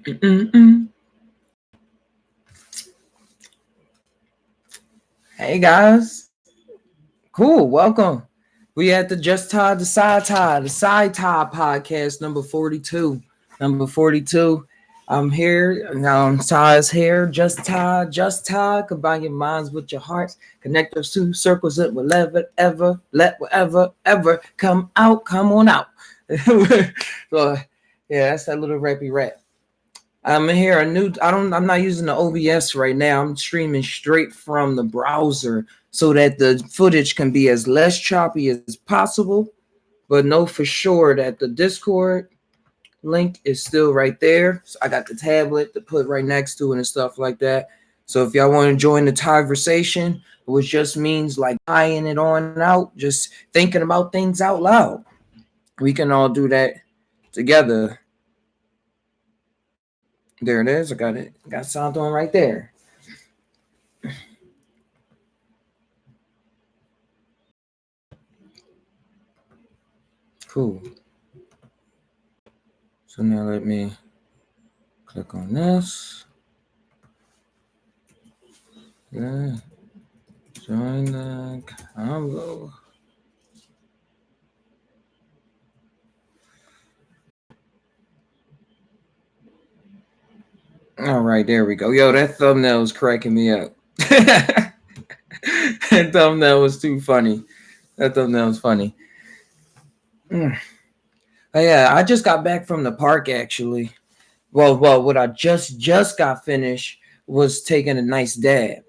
Hey guys, cool. Welcome. We at the the Psy Tai Podcast number 42. Number 42. I'm here. Now Ty's here. Just Ty. Combine your minds with your hearts. Connect those two circles that will let whatever ever come out. Come on out. So yeah, that's that little rappy rap. I'm here I'm not using the OBS right now. I'm streaming straight from the browser so that the footage can be as less choppy as possible. But know for sure that the Discord link is still right there. So I got the tablet to put right next to it and stuff like that. So if y'all want to join the Taiversation, which just means like tying it on out, just thinking about things out loud, we can all do that together. There it is. I got it. Got sound on right there. Cool. So now let me click on this. Yeah. Join the combo. All right, there we go. Yo, that thumbnail is cracking me up. That thumbnail was too funny. That thumbnail was funny. Yeah, I just got back from the park actually. Well, what I just got finished was taking a nice dab,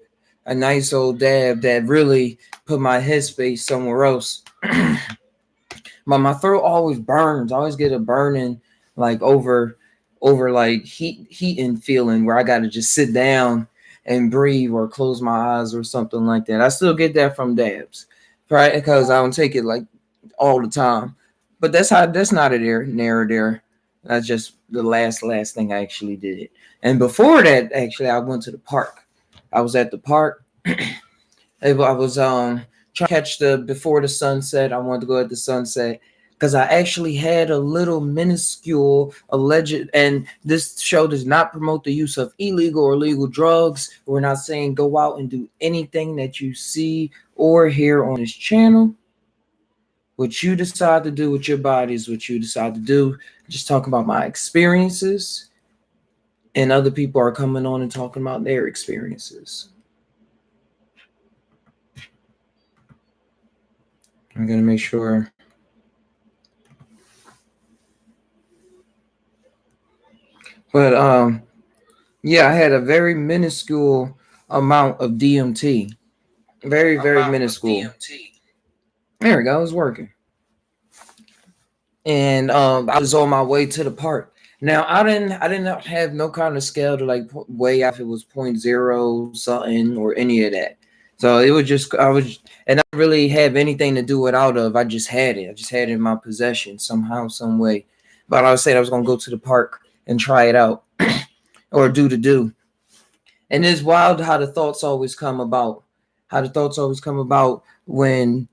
a nice old dab that really put my headspace somewhere else. my throat always burns. I always get a burning like over like heating feeling where I got to just sit down and breathe or close my eyes or something like that. I still get that from dabs, right? Because I don't take it like all the time. But that's not a there. That's just the last thing I actually did. And before that, actually, I went to the park. I was at the park. I was trying to catch the before the sunset. I wanted to go at the sunset because I actually had a little minuscule alleged, and this show does not promote the use of illegal or legal drugs. We're not saying go out and do anything that you see or hear on this channel. What you decide to do with your body is what you decide to do. Just talking about my experiences, and other people are coming on and talking about their experiences. I'm gonna make sure. But yeah, I had a very minuscule amount of DMT. Very minuscule. There we go. It was working. And I was on my way to the park. Now I didn't have no kind of scale to like weigh if it was 0.0 something or any of that. So it was just I didn't really have anything to do it out of. I just had it. I just had it in my possession somehow, some way. But I was saying I was gonna go to the park and try it out or do. And it's wild how the thoughts always come about. How the thoughts always come about when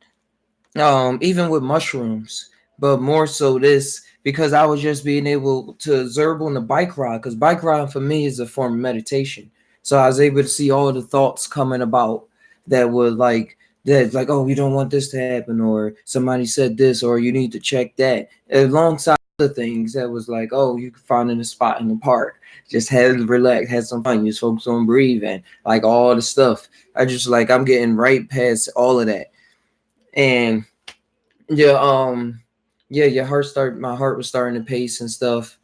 even with mushrooms, but more so this because I was just being able to observe on the bike ride because bike riding for me is a form of meditation. So I was able to see all the thoughts coming about that were like oh, you don't want this to happen, or somebody said this, or you need to check that, alongside other things that was like, oh, you can find in a spot in the park, just had relax, had some fun, just focus on breathing, like all the stuff. I just like I'm getting right past all of that. And yeah, my heart was starting to pace and stuff.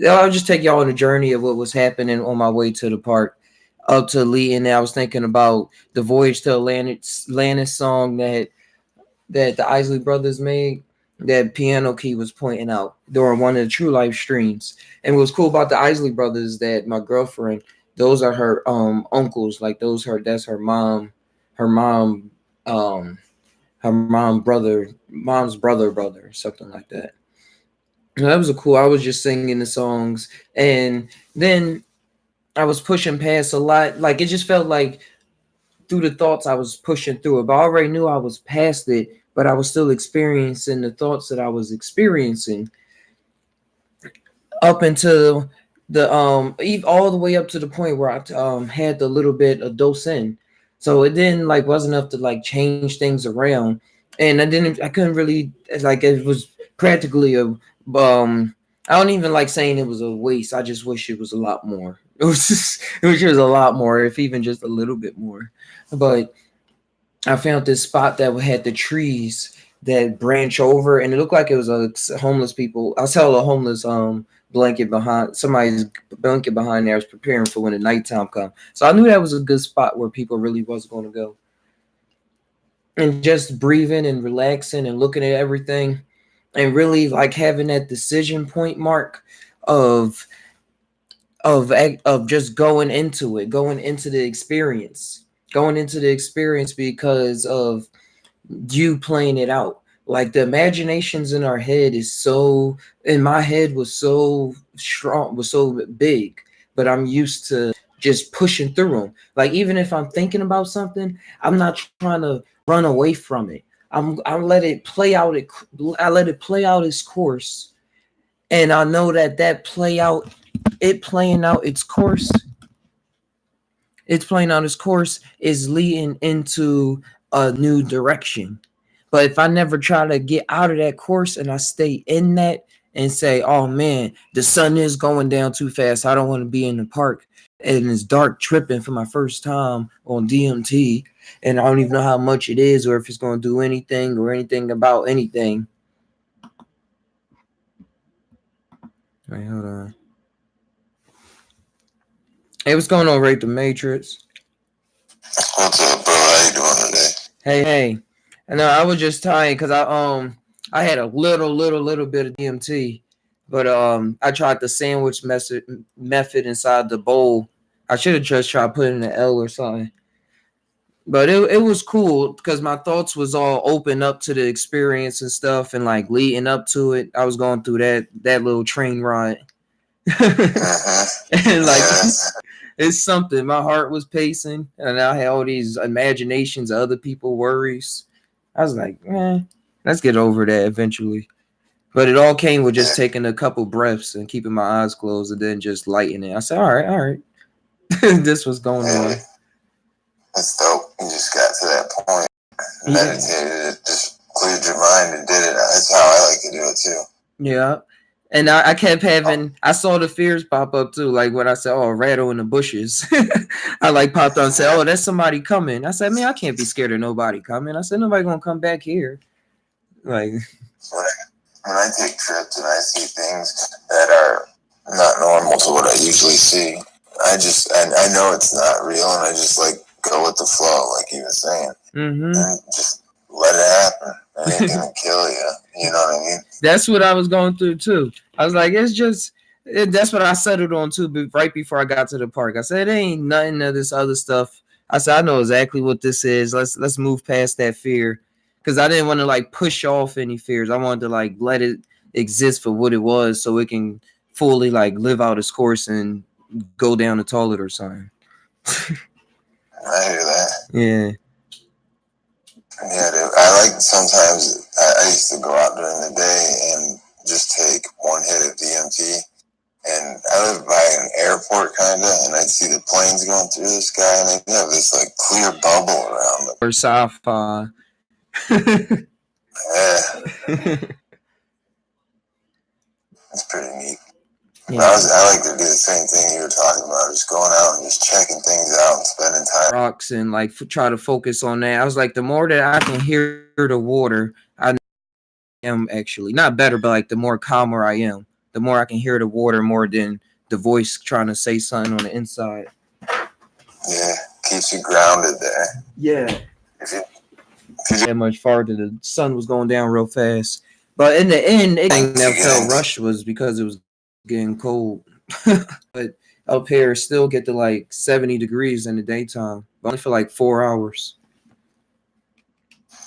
I'll just take y'all on a journey of what was happening on my way to the park up to Lee, and I was thinking about the Voyage to Atlantis song that the Isley brothers made, that Piano Key was pointing out during one of the True Life streams. And what's cool about the Isley brothers that my girlfriend, those are her uncles, like that's her mom mom's brother, something like that. And that was I was just singing the songs, and then I was pushing past a lot. Like it just felt like through the thoughts I was pushing through it, but I already knew I was past it, but I was still experiencing the thoughts that I was experiencing up until the all the way up to the point where I had the little bit of dose in, so it didn't like wasn't enough to like change things around, and I couldn't really like it was practically a I don't even like saying it was a waste. I just wish it was a lot more. It was just a lot more, if even just a little bit more. But I found this spot that had the trees that branch over, and it looked like it was a homeless people. I saw a homeless blanket behind somebody's blanket behind there. Was preparing for when the nighttime come. So I knew that was a good spot where people really was going to go, and just breathing and relaxing and looking at everything, and really like having that decision point mark of of just going into the experience, because of you playing it out. Like the imaginations in our head is so in my head was so strong, was so big, but I'm used to just pushing through them. Like even if I'm thinking about something, I'm not trying to run away from it. I let it play out. I let it play out its course, and I know that it playing out its course is leading into a new direction. But if I never try to get out of that course and I stay in that and say, oh man, the sun is going down too fast, I don't want to be in the park, and it's dark tripping for my first time on DMT, and I don't even know how much it is or if it's going to do anything or anything about anything. Wait, hold on. Hey, what's going on, Rate the Matrix? What's up, bro? How you doing today? Hey. I know I was just tired because I had a little bit of DMT, but I tried the sandwich method inside the bowl. I should have just tried putting an L or something. But it was cool because my thoughts was all open up to the experience and stuff, and like leading up to it, I was going through that little train ride. And like it's something. My heart was pacing, and I had all these imaginations of other people worries. I was like, man, let's get over that eventually. But it all came with just taking a couple breaths and keeping my eyes closed and then just lighting it. I said, all right. This was going on. That's dope. You just got to that point, meditated it, just cleared your mind and did it. That's how I like to do it too. Yeah. And I kept I saw the fears pop up too. Like when I said, oh, rattle in the bushes. I like popped on and said, oh, that's somebody coming. I said, man, I can't be scared of nobody coming. I said, nobody gonna come back here. Like when I take trips and I see things that are not normal to what I usually see, I know it's not real, and I just like go with the flow, like he was saying, and just let it happen. It ain't gonna kill you. You know what I mean? That's what I was going through too. I was like, that's what I settled on too. But right before I got to the park, I said, it ain't nothing of this other stuff. I said, I know exactly what this is. Let's move past that fear, because I didn't want to like push off any fears. I wanted to like let it exist for what it was, so it can fully like live out its course and go down the toilet or something. I hear that. Yeah. Yeah, dude. I like sometimes I used to go out during the day and just take one hit of DMT. And I live by an airport, kind of, and I'd see the planes going through the sky, and I'd have this like clear bubble around them. Or sci-fi. Yeah. It's pretty neat. Yeah. I like to do the same thing you were talking about, just going out and just checking things out and spending time. Rocks and like try to focus on that. I was like, the more that I can hear the water, I am actually not better, but like the more calmer I am, the more I can hear the water more than the voice trying to say something on the inside. Yeah, keeps you grounded there. Yeah. If you that much farther, the sun was going down real fast. But in the end, the thing that felt rushed was because it was getting cold. But up here, still get to like 70 degrees in the daytime, but only for like 4 hours.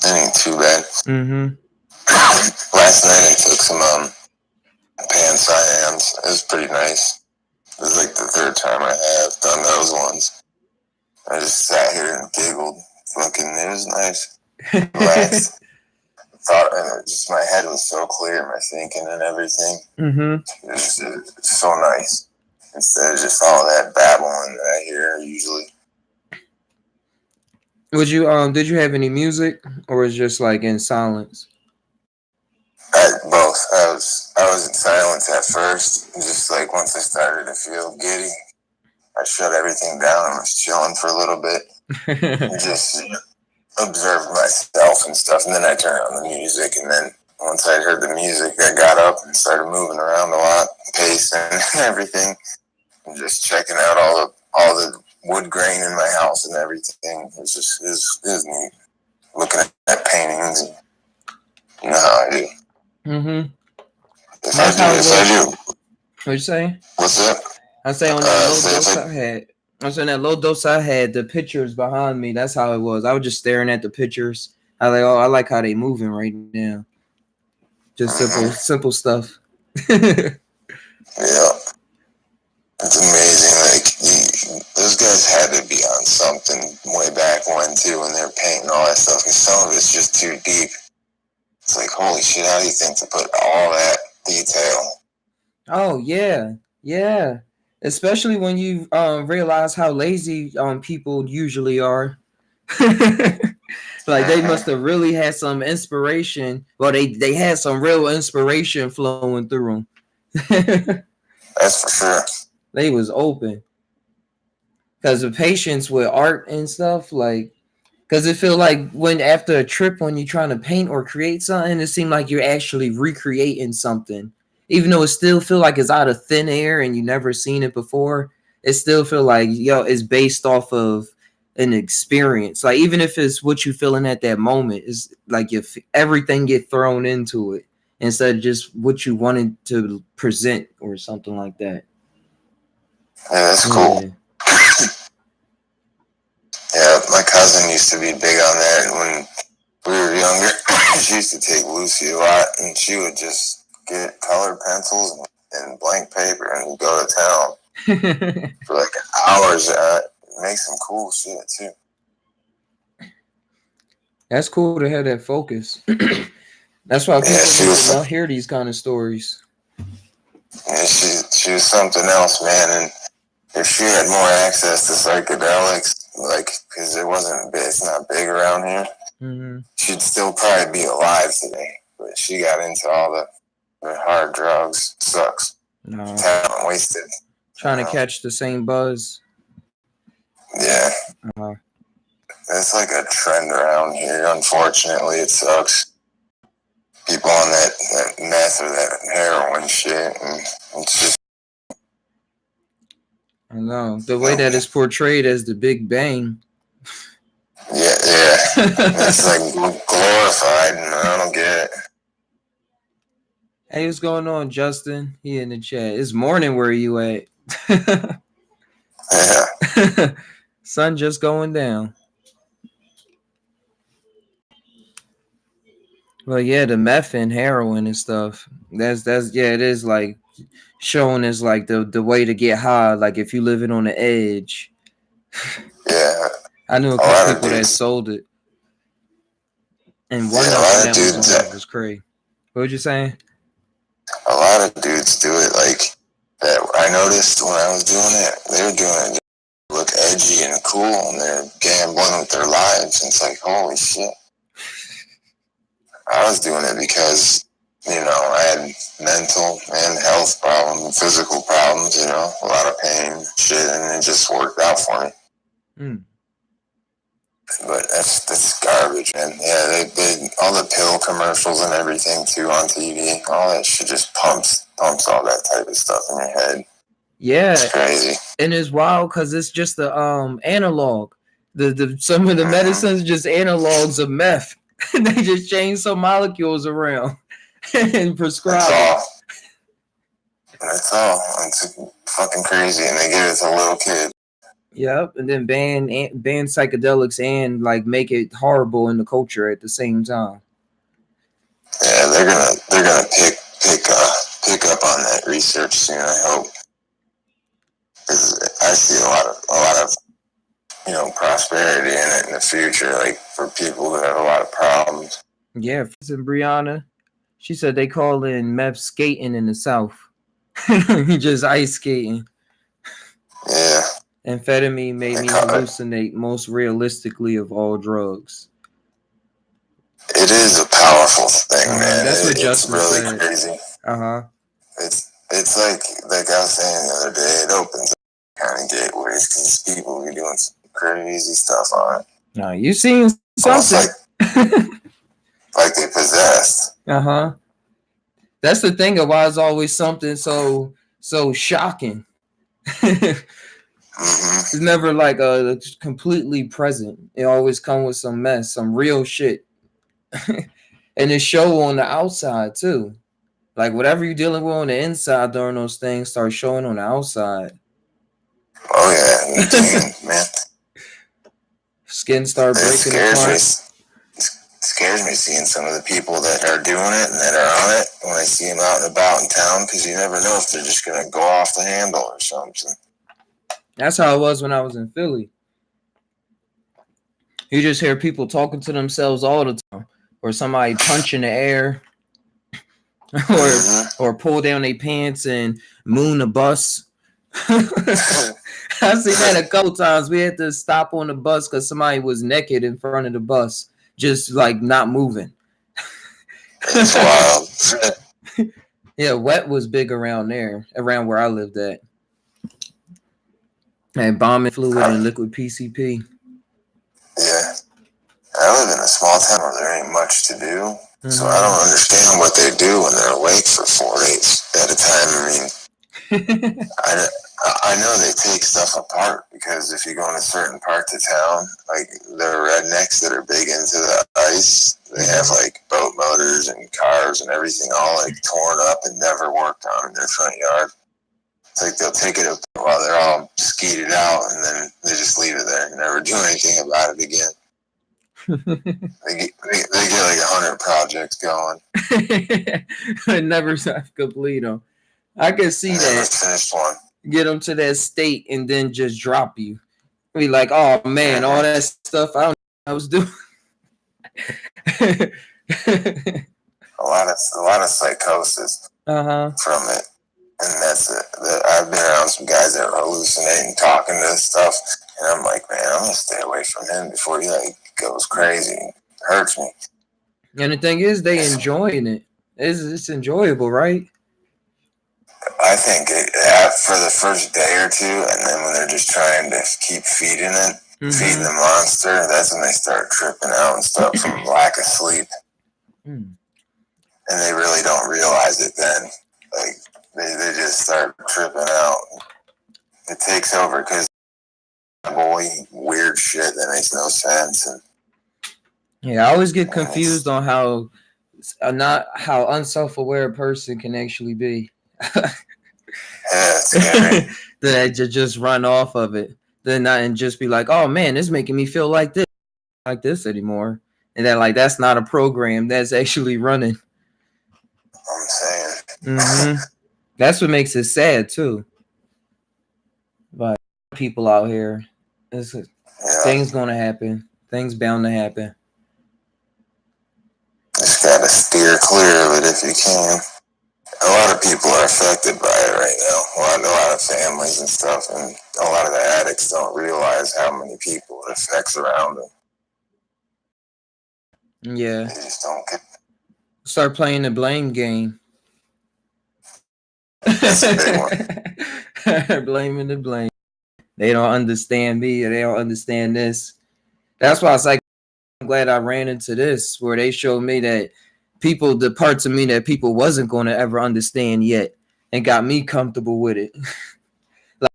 That ain't too bad. Mm-hmm. Last night I took some pan-cyans. It was pretty nice. It was like the third time I have done those ones. I just sat here and giggled. Fucking, it was nice. Relaxed. Just my head was so clear, my thinking and everything. Mm-hmm. It was so nice. instead of just all that babbling that I hear usually. Would you did you have any music, or was it just like in silence? Both. I was in silence at first, just like once I started to feel giddy, I shut everything down and was chilling for a little bit, and just observed myself and stuff, and then I turned on the music, and then once I heard the music, I got up and started moving around a lot, pacing and everything, and just checking out all the wood grain in my house and everything. It was neat. Looking at paintings, and you know how I do. Mm-hmm. That's how I do. What'd you say? What's up? I say on that low dose I had. I saying that low dose I had, the pictures behind me. That's how it was. I was just staring at the pictures. I was like, oh, I like how they moving right now. Just simple stuff. Yeah, it's amazing. Like those guys had to be on something way back when too, when they're painting all that stuff. Because some of it's just too deep. It's like, holy shit! How do you think to put all that detail? Oh yeah. Especially when you realize how lazy people usually are. Like they must have really had some inspiration. Well, they had some real inspiration flowing through them. That's for sure. They was open. Because the patience with art and stuff, like, because it feel like when after a trip when you're trying to paint or create something, it seemed like you're actually recreating something. Even though it still feel like it's out of thin air and you never seen it before, it still feel like it's based off of an experience. Like even if it's what you feeling at that moment, it's like if everything get thrown into it instead of just what you wanted to present or something like that. Yeah, that's cool. Yeah, my cousin used to be big on that when we were younger. She used to take Lucy a lot, and she would just get colored pencils and blank paper and go to town for like hours. Make some cool shit too. That's cool to have that focus. That's why people need to hear these kind of stories. Yeah, she was something else, man. And if she had more access to psychedelics, like, because it's not big around here, she'd still probably be alive today. But she got into all the hard drugs. Sucks. No. Talent wasted. Trying to catch the same buzz. Yeah. It's like a trend around here. Unfortunately, it sucks. People on that meth or that heroin shit, and it's just. I know the way that it's portrayed as the Big Bang. Yeah, it's like glorified, and I don't get it. Hey, what's going on, Justin? He in the chat. It's morning. Where are you at? Yeah. Sun just going down. Well, yeah, the meth and heroin and stuff. That's it is like shown as like the way to get high. Like if you living on the edge. Yeah. I knew a couple people that sold it. And one of them was crazy. What would you saying? A lot of dudes do it like that. I noticed when I was doing it, they were doing it to look edgy and cool, and they're gambling with their lives. And it's like, holy shit. I was doing it because, I had mental and health problems, physical problems, a lot of pain, shit, and it just worked out for me. But that's garbage, man. Yeah, they all the pill commercials and everything too on TV. All that shit just pumps all that type of stuff in your head. Yeah, it's crazy, and it's wild because it's just the analog. The some of the medicines just analogs of meth. They just change some molecules around and prescribe. That's all. It's fucking crazy, and they give it to little kids. Yep, and then ban psychedelics and like make it horrible in the culture at the same time. Yeah, they're gonna pick up on that research soon. I hope, because I see a lot of prosperity in it in the future, like for people that have a lot of problems. Yeah, and Brianna, she said they call in meth skating in the South. He just ice skating. Amphetamine made me hallucinate most realistically of all drugs. It is a powerful thing, man. That's what Justin it's really said. crazy. Uh-huh. It's like I was saying the other day, it opens up kind of gateways because people be doing some crazy stuff on it. No, you seen something. Like they possessed. Uh-huh. That's the thing of why it's always something so shocking. It's never like completely present. It always comes with some mess, some real shit. And it show on the outside too. Like whatever you're dealing with on the inside during those things starts showing on the outside. Oh yeah, man. Skin start breaking apart. Scares me seeing some of the people that are doing it and that are on it when I see them out and about in town, because you never know if they're just gonna go off the handle or something. That's how it was when I was in Philly. You just hear people talking to themselves all the time, or somebody punch in the air, or pull down their pants and moon a bus. I've seen that a couple times. We had to stop on the bus because somebody was naked in front of the bus, just like not moving. That's wild. Yeah, wet was big around there, around where I lived at. And bombing fluid and liquid PCP. Yeah. I live in a small town where there ain't much to do. So I don't understand what they do when they're awake for 4 days at a time. I mean, I know they take stuff apart, because if you go in a certain part of town, like the rednecks that are big into the ice, they have like boat motors and cars and everything all like torn up and never worked on in their front yard. It's like they'll take it up while they're all skeeted out, and then they just leave it there and never do anything about it again. they get like 100 projects going. Never complete them. I can see that. Finished one. Get them to that state and then just drop you. Be like, oh man, all that stuff I don't know I was doing. a lot of psychosis from it, and that's it. I've been around some guys that are hallucinating, talking to this stuff, and I'm like, man, I'm gonna stay away from him before he like goes crazy. It hurts me. And the thing is, they enjoying it. It's enjoyable, right? I think for the first day or two, and then when they're just trying to keep feeding it, feeding the monster, that's when they start tripping out and stuff from lack of sleep. And they really don't realize it then. Like, they just start tripping out. It takes over because weird shit that makes no sense. And yeah, I always get confused on how unself-aware a person can actually be. Yeah, it's scary. That just run off of it, then not and just be like, "Oh man, it's making me feel like this anymore," and then like that's not a program that's actually running. I'm saying. That's what makes it sad too. But people out here, things gonna happen. Things bound to happen. Just gotta steer clear of it if you can. A lot of people are affected by it right now. A lot of families and stuff, and a lot of the addicts don't realize how many people it affects around them. Yeah. They just don't get. Start playing the blame game. That's a big one. Blaming the blame. They don't understand me, or they don't understand this. That's why it's like, I'm glad I ran into this, where they showed me that the parts of me that people wasn't going to ever understand yet, and got me comfortable with it. Like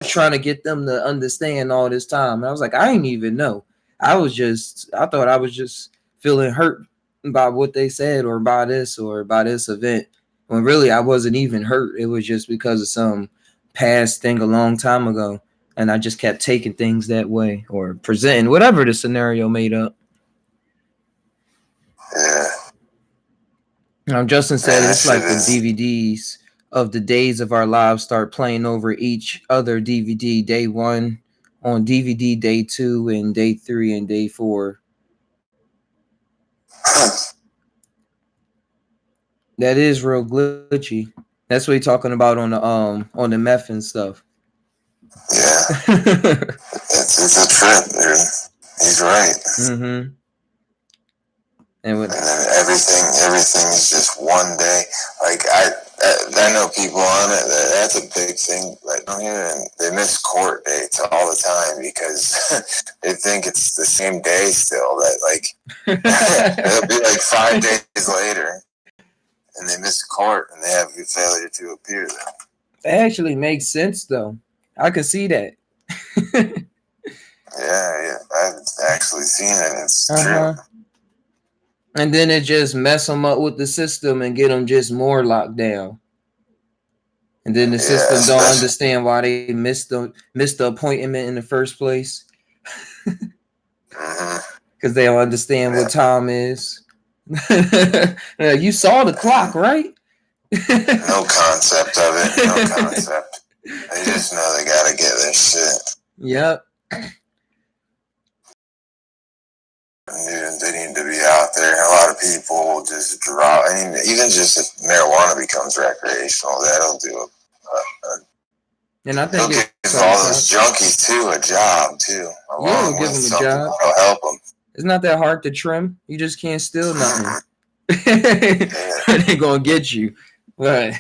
trying to get them to understand all this time. And I was like, I didn't even know. I thought I was just feeling hurt by what they said or by this event. When really I wasn't even hurt. It was just because of some past thing a long time ago. And I just kept taking things that way, or presenting whatever the scenario made up. Yeah. Justin said it's like the DVDs of the days of our lives start playing over each other DVD. Day 1 on DVD, day 2 and day 3 and day 4. That is real glitchy. That's what he's talking about on the meth and stuff. Yeah, it's a trip, dude. He's right. Mm-hmm. And And then everything is just one day. Like I know people on it that's a big thing right down here, and they miss court dates all the time because they think it's the same day still. That like it'll be like 5 days later, and they miss court and they have a failure to appear. That actually makes sense, though. I can see that. Yeah, I've actually seen it. It's true. And then it just mess them up with the system and get them just more locked down. And then the system don't understand why they missed the appointment in the first place. Because they don't understand what time is. You saw the clock, right? No concept of it. No concept. They just know they gotta get their shit. Yep. They need to be out there. A lot of people will just drop. I mean, even just if marijuana becomes recreational, that'll do and I think it'll give all those junkies too a job too. Yeah, it'll give them a job. It'll help them. It's not that hard to trim. You just can't steal nothing. They're gonna get you. But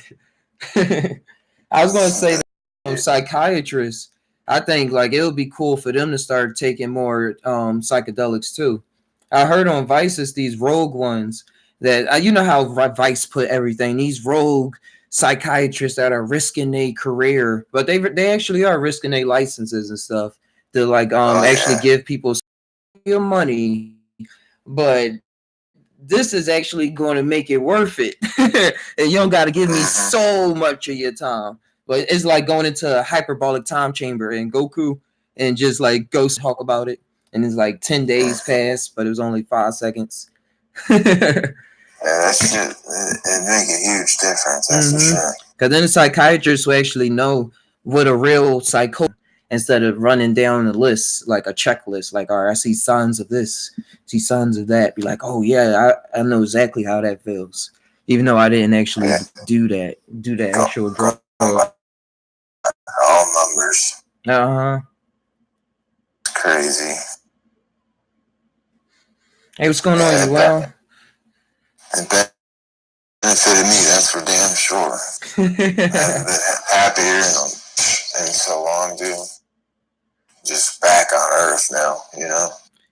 I was gonna say that psychiatrists. I think like it would be cool for them to start taking more psychedelics too. I heard on Vice these rogue ones that you know how Vice put everything. These rogue psychiatrists that are risking their career, but they actually are risking their licenses and stuff to like actually give people your money, but this is actually going to make it worth it. And you don't got to give me so much of your time. But it's like going into a hyperbolic time chamber in Goku and just like go talk about it. And it's like 10 days passed, but it was only 5 seconds. Yeah, that shit, it make a huge difference. That's for sure. Because then the psychiatrists will actually know what a real psycho instead of running down the list like a checklist. Like, all right, I see signs of this, see signs of that. Be like, oh yeah, I know exactly how that feels, even though I didn't actually do that actual drug. All numbers. Crazy. Hey, what's going on, Well? It benefited me, that's for damn sure. I've been happier in so long, dude. Just back on Earth now, you know?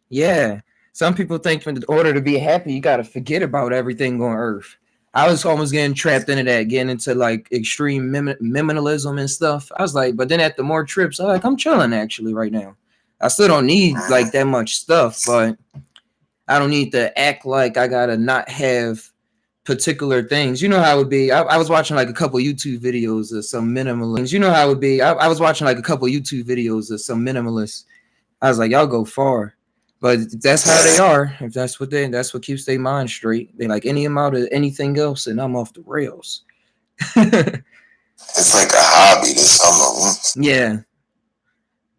Yeah. Some people think in order to be happy, you got to forget about everything on Earth. I was almost getting trapped into that, getting into like extreme minimalism and stuff. I was like, but then at the more trips, I'm chilling actually right now. I still don't need like that much stuff, but I don't need to act like I gotta not have particular things. You know how it would be. I was watching like a couple YouTube videos of some minimalists. You know how it would be. I was watching like a couple YouTube videos of some minimalists. I was like, y'all go far. But that's how they are. If that's what keeps their mind straight. They like any amount of anything else, and I'm off the rails. It's like a hobby to some of them. Yeah.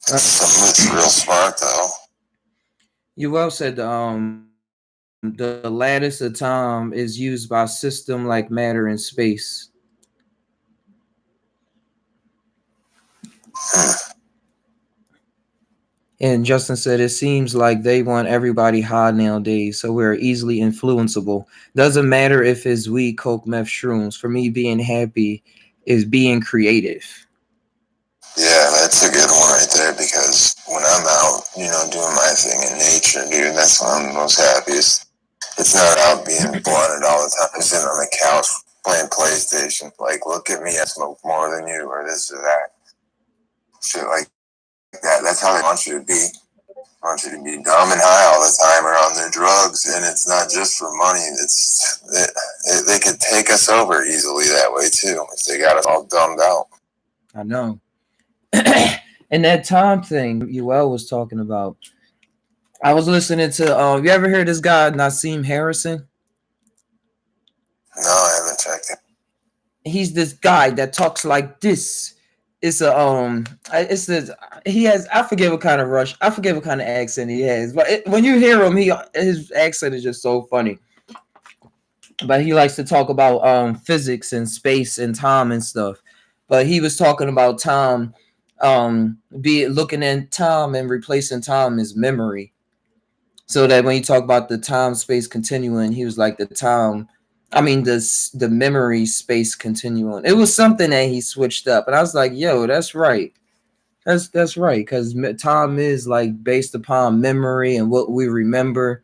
Some it's real smart though. You well said the lattice of time is used by system like matter and space. And Justin said, it seems like they want everybody high nowadays, so we're easily influenceable. Doesn't matter if it's weed, coke, meth, shrooms. For me, being happy is being creative. Yeah, that's a good one right there, because when I'm out, doing my thing in nature, dude, that's when I'm most happiest. It's not out being blunted all the time, sitting on the couch playing PlayStation. Like, look at me, I smoke more than you, or this or that. Shit like that. That's how they want you to be. They want you to be dumb and high all the time or on their drugs, and it's not just for money. They could take us over easily that way too if they got us all dumbed out. I know. And that time thing UL was talking about, I was listening to you ever heard this guy Nassim Harrison? No, I haven't checked it. He's this guy that talks like this. It's he has, I forget what kind of accent he has, but when you hear him, his accent is just so funny. But he likes to talk about physics and space and time and stuff. But he was talking about time be looking at time and replacing time as memory. So that when you talk about the time space continuum, he was like the memory space continuum. It was something that he switched up, and I was like, yo, that's right. That's right, because time is like based upon memory and what we remember.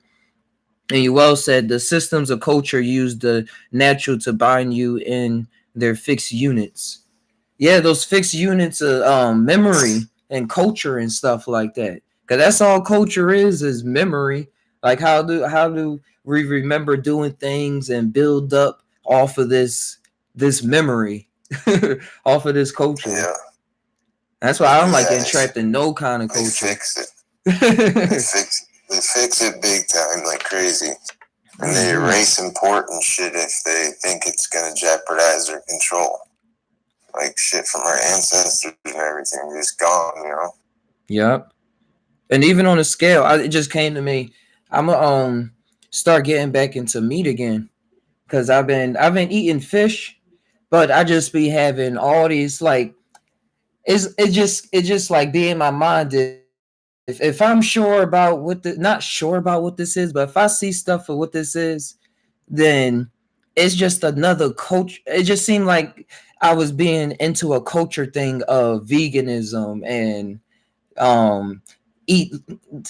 And you well said the systems of culture use the natural to bind you in their fixed units. Yeah, those fixed units of memory and culture and stuff like that. Cause that's all culture is memory. Like how do we remember doing things and build up off of this memory, off of this culture. Yeah. That's why I don't like Yeah, getting trapped in no kind of they culture. fix it. They fix it big time, like crazy. And they erase important shit if they think it's gonna jeopardize their control. Like shit from our ancestors and everything just gone, you know? Yep. And even on a scale, it just came to me. I'm gonna start getting back into meat again. Cause I've been eating fish, but I just be having all these like it just like be in my mind if I'm sure about not sure about what this is, but if I see stuff for what this is, then it's just another culture. It just seemed like I was being into a culture thing of veganism and um eat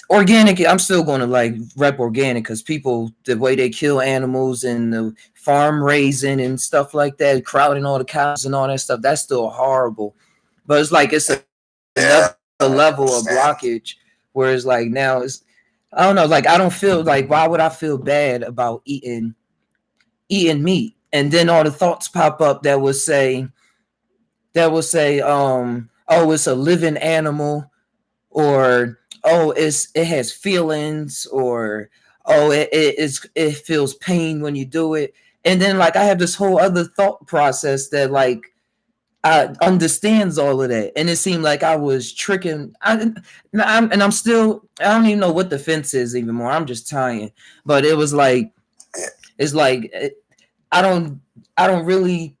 organic. I'm still going to like rep organic because people, the way they kill animals and the farm raising and stuff like that, crowding all the cows and all that stuff, that's still horrible. But it's like it's another level of blockage, whereas like now it's, I don't know, like I don't feel like, why would I feel bad about eating meat? And then all the thoughts pop up that will say oh, it's a living animal, or oh, it has feelings, or oh, it feels pain when you do it. And then like I have this whole other thought process that like understands all of that, and it seemed like I was tricking. I'm still, I don't even know what the fence is anymore. I'm just tying, but it was like it's like I don't I don't really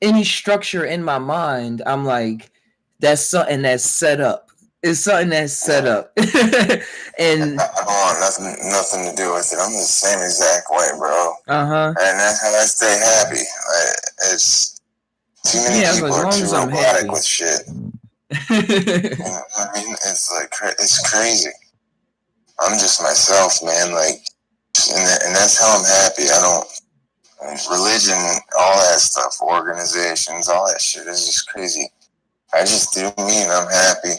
any structure in my mind. I'm like, that's something that's set up. It's something that's set up, and I don't want nothing to do with it. I'm the same exact way, bro. And that's how I stay happy. It's too many people are too robotic with shit. You know what I mean? It's like it's crazy. I'm just myself, man. Like, and that's how I'm happy. I don't religion, all that stuff, organizations, all that shit is just crazy. I just do me and I'm happy.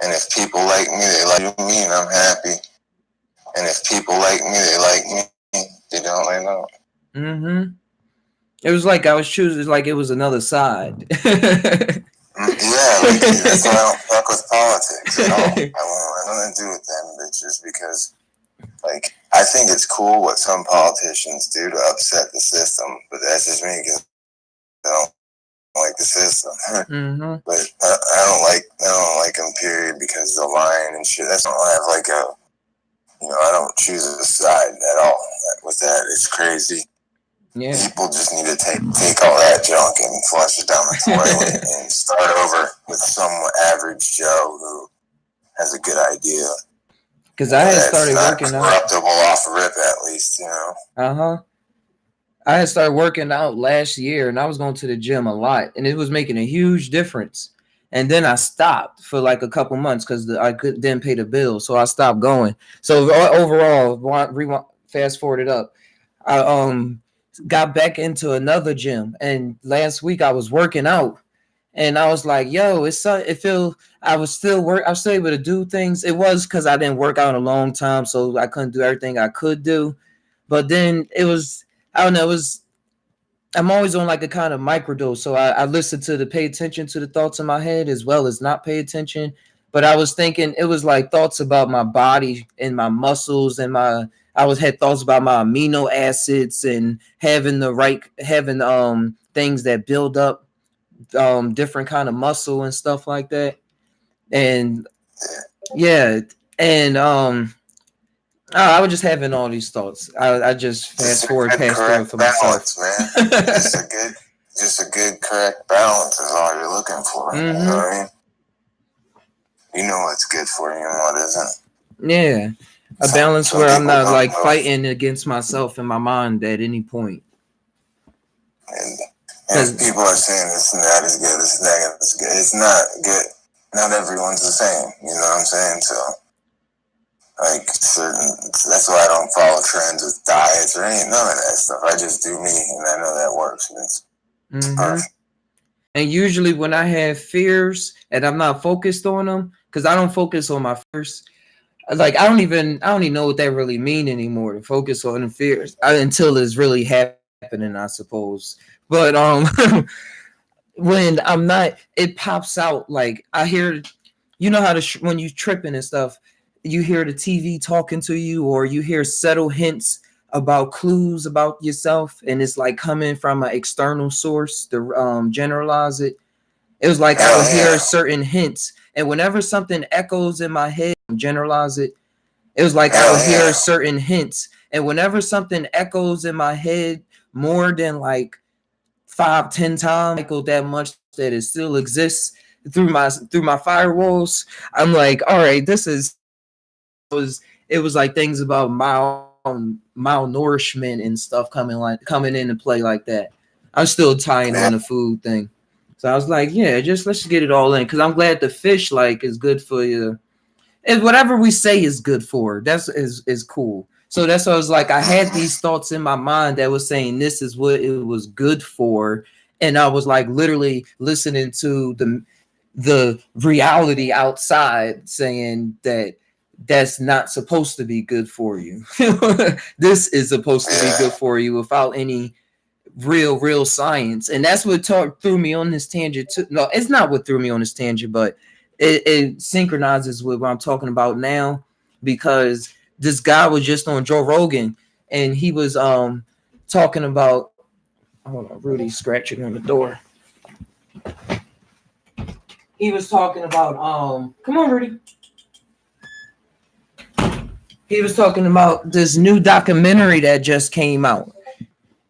And if people like me, they like me and I'm happy. And if people like me, they like me. They don't, they don't. It was like I was choosing, like it was another side. Yeah, like, that's why I don't fuck with politics at all. I want nothing to do with them bitches because, like, I think it's cool what some politicians do to upset the system, but that's just me because I don't like the system. But I don't like them, period, because they're lying and shit. That's not have like I don't choose a side at all with that. It's crazy. Yeah. People just need to take all that junk and flush it down the toilet and start over with some average Joe who has a good idea. Because I had started working out. Corruptible off rip, at least, you know. I had started working out last year, and I was going to the gym a lot, and it was making a huge difference. And then I stopped for like a couple months because I didn't pay the bill, so I stopped going. So overall, fast forward it up, I got back into another gym, and last week I was working out, and I was like, yo, I was still able to do things. It was because I didn't work out in a long time, so I couldn't do everything I could do. But then it was, I don't know, I'm always on like a kind of microdose. So I listen to pay attention to the thoughts in my head as well as not pay attention. But I was thinking, it was like thoughts about my body and my muscles and had thoughts about my amino acids and having things that build up different kind of muscle and stuff like that. And yeah, and I was just having all these thoughts. I just fast forward past through for myself. Man. Just a good correct balance is all you're looking for. You know what I mean? know what's good for you and what isn't. Yeah, a balance Some where I'm people not don't like know. fighting against myself in my mind at any point. And if people are saying this and that is good, this and that is good, it's not good. Not everyone's the same. You know what I'm saying? So, like, that's why I don't follow trends with diets or none of that stuff. I just do me, and I know that works. And it's perfect. And usually when I have fears and I'm not focused on them, because I don't focus on my fears, like I don't even know what that really mean anymore, to focus on the fears until it's really happening, I suppose. But when I'm not, it pops out. Like I hear, you know how when you tripping and stuff, you hear the TV talking to you, or you hear subtle hints about clues about yourself, and it's like coming from an external source to generalize it. It was like I would hear certain hints, and whenever something echoes in my head, generalize it. It was like I would hear certain hints, and whenever something echoes in my head more than like 5-10 times, echoed that much that it still exists through my firewalls, I'm like, all right, this is it was like things about malnourishment and stuff coming into play like that. I'm still tying on the food thing. So I was like, yeah, just let's get it all in, because I'm glad the fish like is good for you. And whatever we say is good for, that's is cool. So that's why I was like, I had these thoughts in my mind that was saying this is what it was good for. And I was like literally listening to the reality outside saying that that's not supposed to be good for you. This is supposed to be good for you without any real science. And that's what threw me on this tangent too. No, it's not what threw me on this tangent, but it synchronizes with what I'm talking about now, because this guy was just on Joe Rogan and he was talking about, hold on, Rudy's scratching on the door. He was talking about come on, Rudy. He was talking about this new documentary that just came out.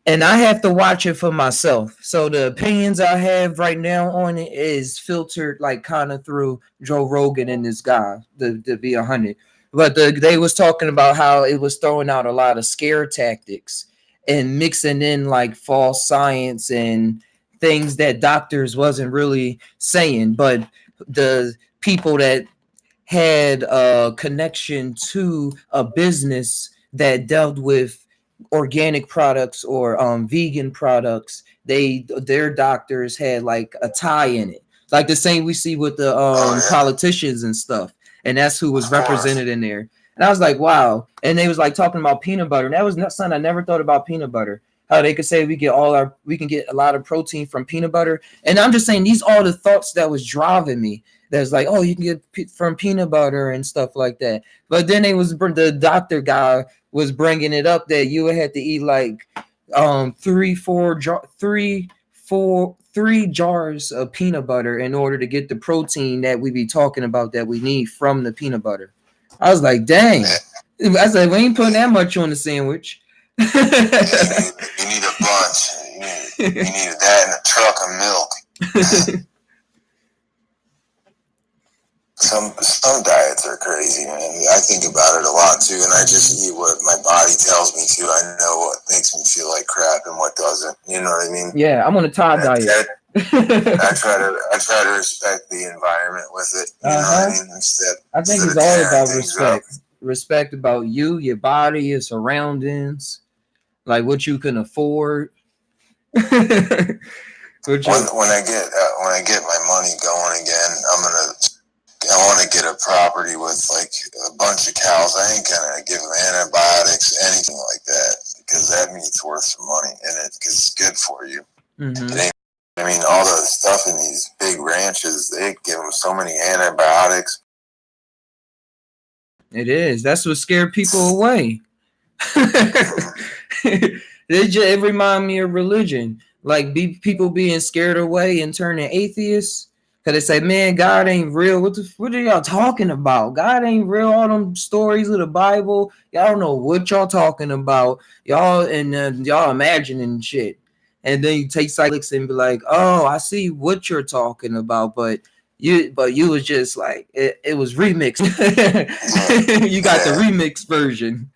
And I have to watch it for myself. So the opinions I have right now on it is filtered like kind of through Joe Rogan and this guy, to be 100. But they was talking about how it was throwing out a lot of scare tactics and mixing in like false science and things that doctors wasn't really saying. But the people that had a connection to a business that dealt with organic products or vegan products, their doctors had like a tie in it, like the same we see with the politicians and stuff, and that's who was represented in there. And I was like, wow. And they was like talking about peanut butter, and that was not something I never thought about. Peanut butter, how they could say we can get a lot of protein from peanut butter. And I'm just saying, these are the thoughts that was driving me. That's like, oh, you can get from peanut butter and stuff like that. But then the doctor guy was bringing it up that you would have to eat like 3 jars of peanut butter in order to get the protein that we be talking about that we need from the peanut butter. I was like, dang. I said, we ain't putting that much on the sandwich. You need a bunch. You need that and a truck of milk. Some diets are crazy, man. I think about it a lot too, and I just eat what my body tells me to. I know what makes me feel like crap and what doesn't. You know what I mean? Yeah, I'm on a Thai diet. I try to respect the environment with it. You know what I mean? I think it's all about respect. Respect about you, your body, your surroundings, like what you can afford. When I get my money going again, I want to get a property with like a bunch of cows. I ain't gonna give them antibiotics, anything like that, because that meat's worth some money in it, because it's good for you. I mean, all the stuff in these big ranches, they give them so many antibiotics. It is. That's what scared people away. It remind me of religion, like people being scared away and turning atheists. Because they say, man, God ain't real. What are y'all talking about? God ain't real. All them stories of the Bible, y'all don't know what y'all talking about. Y'all imagining shit. And then you take psychedelics and be like, oh, I see what you're talking about. But But you was just like it was remixed. You got the remix version.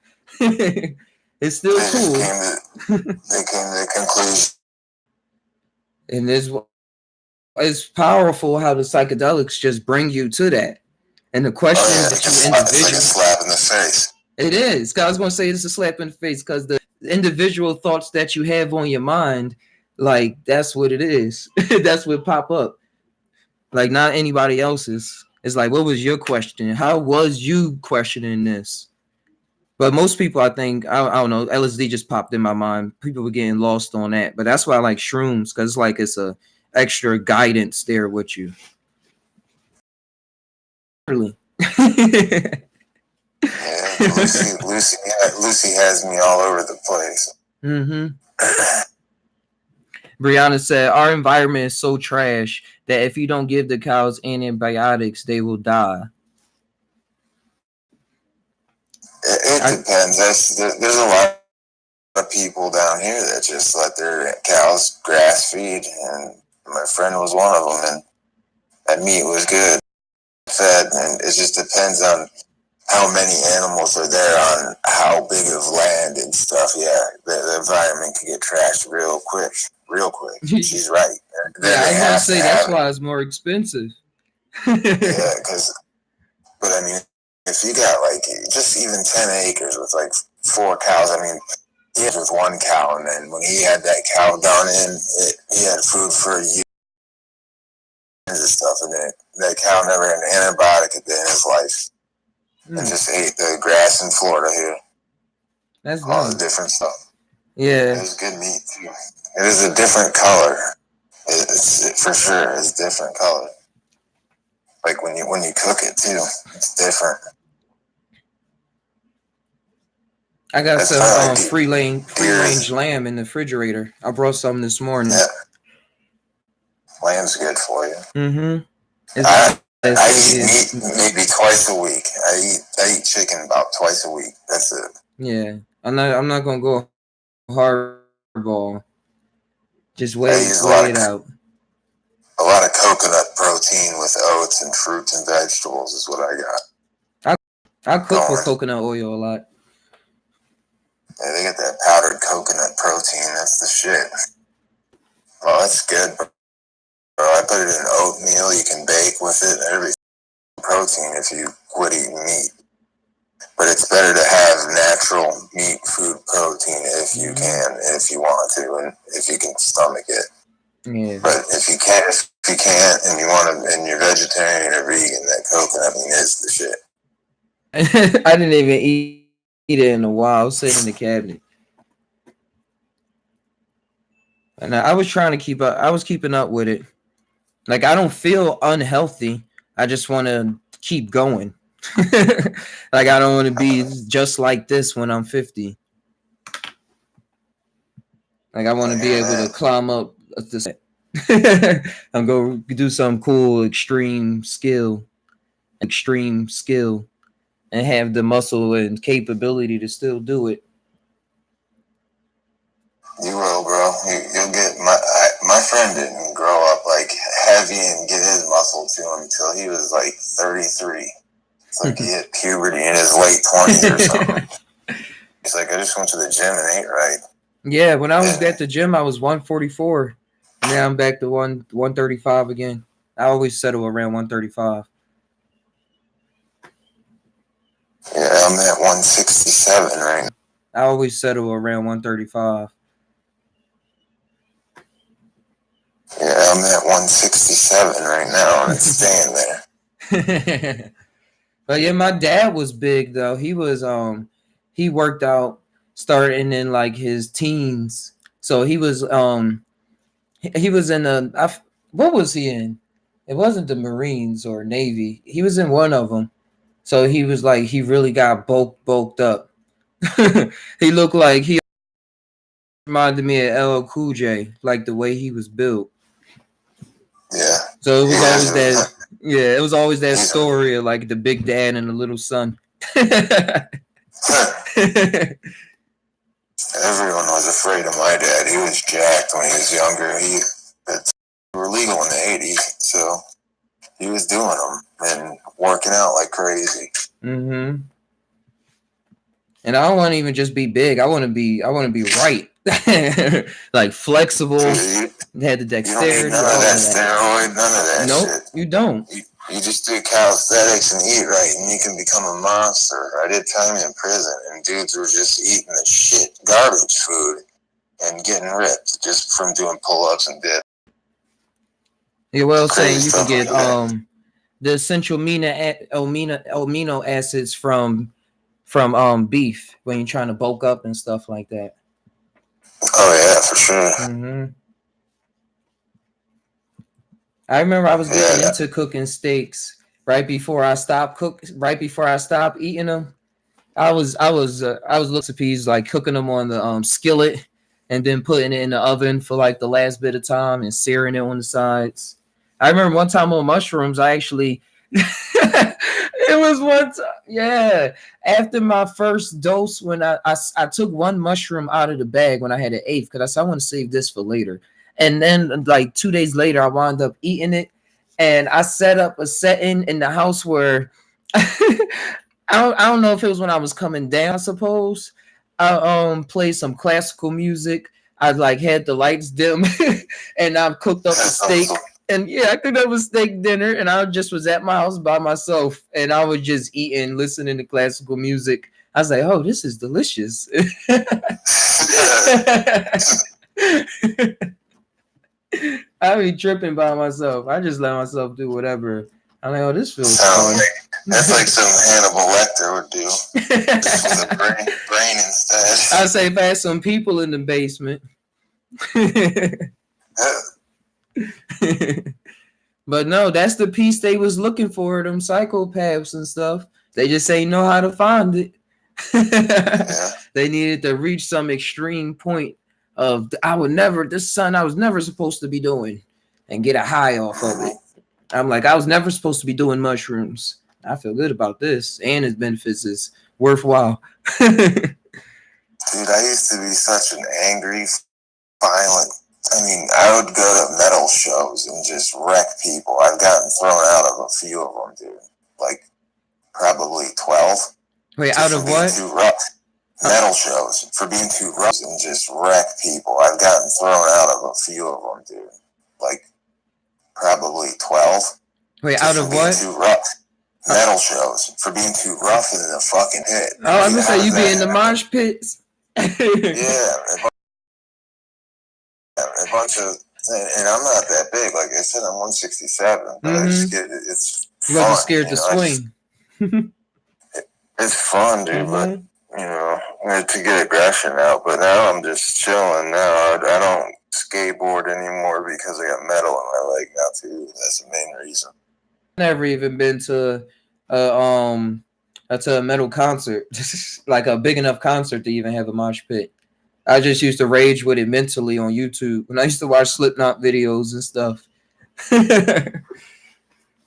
It's still cool. They came to the conclusion. And it's powerful how the psychedelics just bring you to that. And the questions that you individually, it's like a slap in the face. It is. Cause I was gonna say it's a slap in the face because the individual thoughts that you have on your mind, like that's what it is. That's what pop up. Like not anybody else's. It's like, what was your question? How was you questioning this? But most people, I think, I don't know, LSD just popped in my mind. People were getting lost on that. But that's why I like shrooms, because it's a extra guidance there with you. Really. Yeah, Lucy has me all over the place. Mm-hmm. Brianna said, our environment is so trash that if you don't give the cows antibiotics, they will die. It depends. There's a lot of people down here that just let their cows grass feed, and my friend was one of them, and that meat was good, fed, and it just depends on how many animals are there on how big of land and stuff. Yeah, the environment can get trashed real quick. She's right. Yeah, I was gonna say that's why it's more expensive. Yeah, but I mean, if you got like just even 10 acres with like 4 cows, I mean, he had with 1 cow, and then when he had that cow down he had food for years and stuff, and then that cow never had an antibiotic a day in his life, and just ate the grass in Florida here. That's all the different stuff. Yeah, it was good meat too. It is a different color. It's for sure. It's a different color. Like when you cook it too, it's different. I got some free range lamb in the refrigerator. I brought some this morning. Yeah. Lamb's good for you. Mm-hmm. I eat meat maybe twice a week. I eat chicken about twice a week. That's it. Yeah. I'm not gonna go hardball. Just weigh it out. A lot of coconut protein with oats and fruits and vegetables is what I got. I cook with coconut oil a lot. Yeah, they get that powdered coconut protein. That's the shit. Well, that's good, bro. I put it in oatmeal. You can bake with it. Everything protein if you quit eating meat. But it's better to have natural meat food protein if you can, if you want to, and if you can stomach it. Yeah. But if you can't, and you want to, and you're vegetarian or vegan, that coconut meat is the shit. I didn't even eat it in a while. I was sitting in the cabinet. And I was trying to keep up. I was keeping up with it. Like, I don't feel unhealthy. I just want to keep going. Like, I don't want to be just like this when I'm 50. Like, I want to be able to climb up this. I'm going to do some cool extreme skill, and have the muscle and capability to still do it. You will, bro. You'll get my friend didn't grow up like heavy and get his muscle to him until he was like 33. It's like he hit puberty in his late 20s or something. He's like, I just went to the gym and ate right. Yeah, when I was at the gym, I was 144. Now I'm back to 135 again. I always settle around 135. Yeah, I'm at 167 right now. I always settle around 135. Yeah, I'm at 167 right now, and it's staying there. But yeah, my dad was big though. He was he worked out starting in like his teens. So he was in what was he in? It wasn't the Marines or Navy. He was in one of them. So he was like, he really got bulked up. He looked like he reminded me of LL Cool J, like the way he was built. Yeah. So it was always that. Yeah, it was always that story of like the big dad and the little son. Everyone was afraid of my dad. He was jacked when he was younger. We were legal in the 80s, so he was doing them and working out like crazy. Mm-hmm. And I don't want to even just be big. I want to be right. Like flexible. Dude, had the dexterity. You don't need none of that steroid, none of that shit. You don't. You just do calisthenics and eat right, and you can become a monster. I did time in prison, and dudes were just eating the shit garbage food and getting ripped just from doing pull-ups and dips. Yeah, well, saying you can get the essential amino acids from beef when you're trying to bulk up and stuff like that. Oh yeah, for sure. Mm-hmm. I remember I was getting into cooking steaks right before I stopped eating them. I was recipes like cooking them on the skillet and then putting it in the oven for like the last bit of time and searing it on the sides. I remember one time on mushrooms, I actually it was one time, yeah. After my first dose, when I took one mushroom out of the bag when I had an eighth, because I said I want to save this for later. And then like 2 days later, I wound up eating it, and I set up a setting in the house where I don't know if it was when I was coming down. I suppose I played some classical music. I like had the lights dim, and I cooked up a steak. And yeah, I cooked up a steak dinner, and I just was at my house by myself, and I was just eating, listening to classical music. I was like, "Oh, this is delicious." I be tripping by myself. I just let myself do whatever. I'm like, "Oh, this feels fun." That's like some Hannibal Lecter would do. Just with a brain instead. I say if I had some people in the basement. But no, that's the piece they was looking for, them psychopaths and stuff. They just ain't know how to find it. They needed to reach some extreme point of I was never supposed to be doing and get a high off of it. I'm like, I was never supposed to be doing mushrooms. I feel good about this, and its benefits is worthwhile. Dude, I used to be such an angry, violent. I mean, I would go to metal shows and just wreck people. I've gotten thrown out of a few of them, dude. Like, probably 12. Wait, out of what? Too rough. Metal shows. For being too rough and just wreck people. I've gotten thrown out of a few of them, dude. Like, probably 12. Wait, out of what? Too rough. Metal shows. For being too rough in the fucking hit. Oh, I was gonna say, you be in the mosh pits. Yeah. A bunch of, and I'm not that big. Like I said, I'm 167, but I just get it's fun. You wasn't scared to swing. It's fun, dude, but you know, to get aggression out. But now I'm just chilling. Now I don't skateboard anymore because I got metal in my leg now too. That's the main reason. Never even been to a metal concert, like a big enough concert to even have a mosh pit. I just used to rage with it mentally on YouTube when I used to watch Slipknot videos and stuff.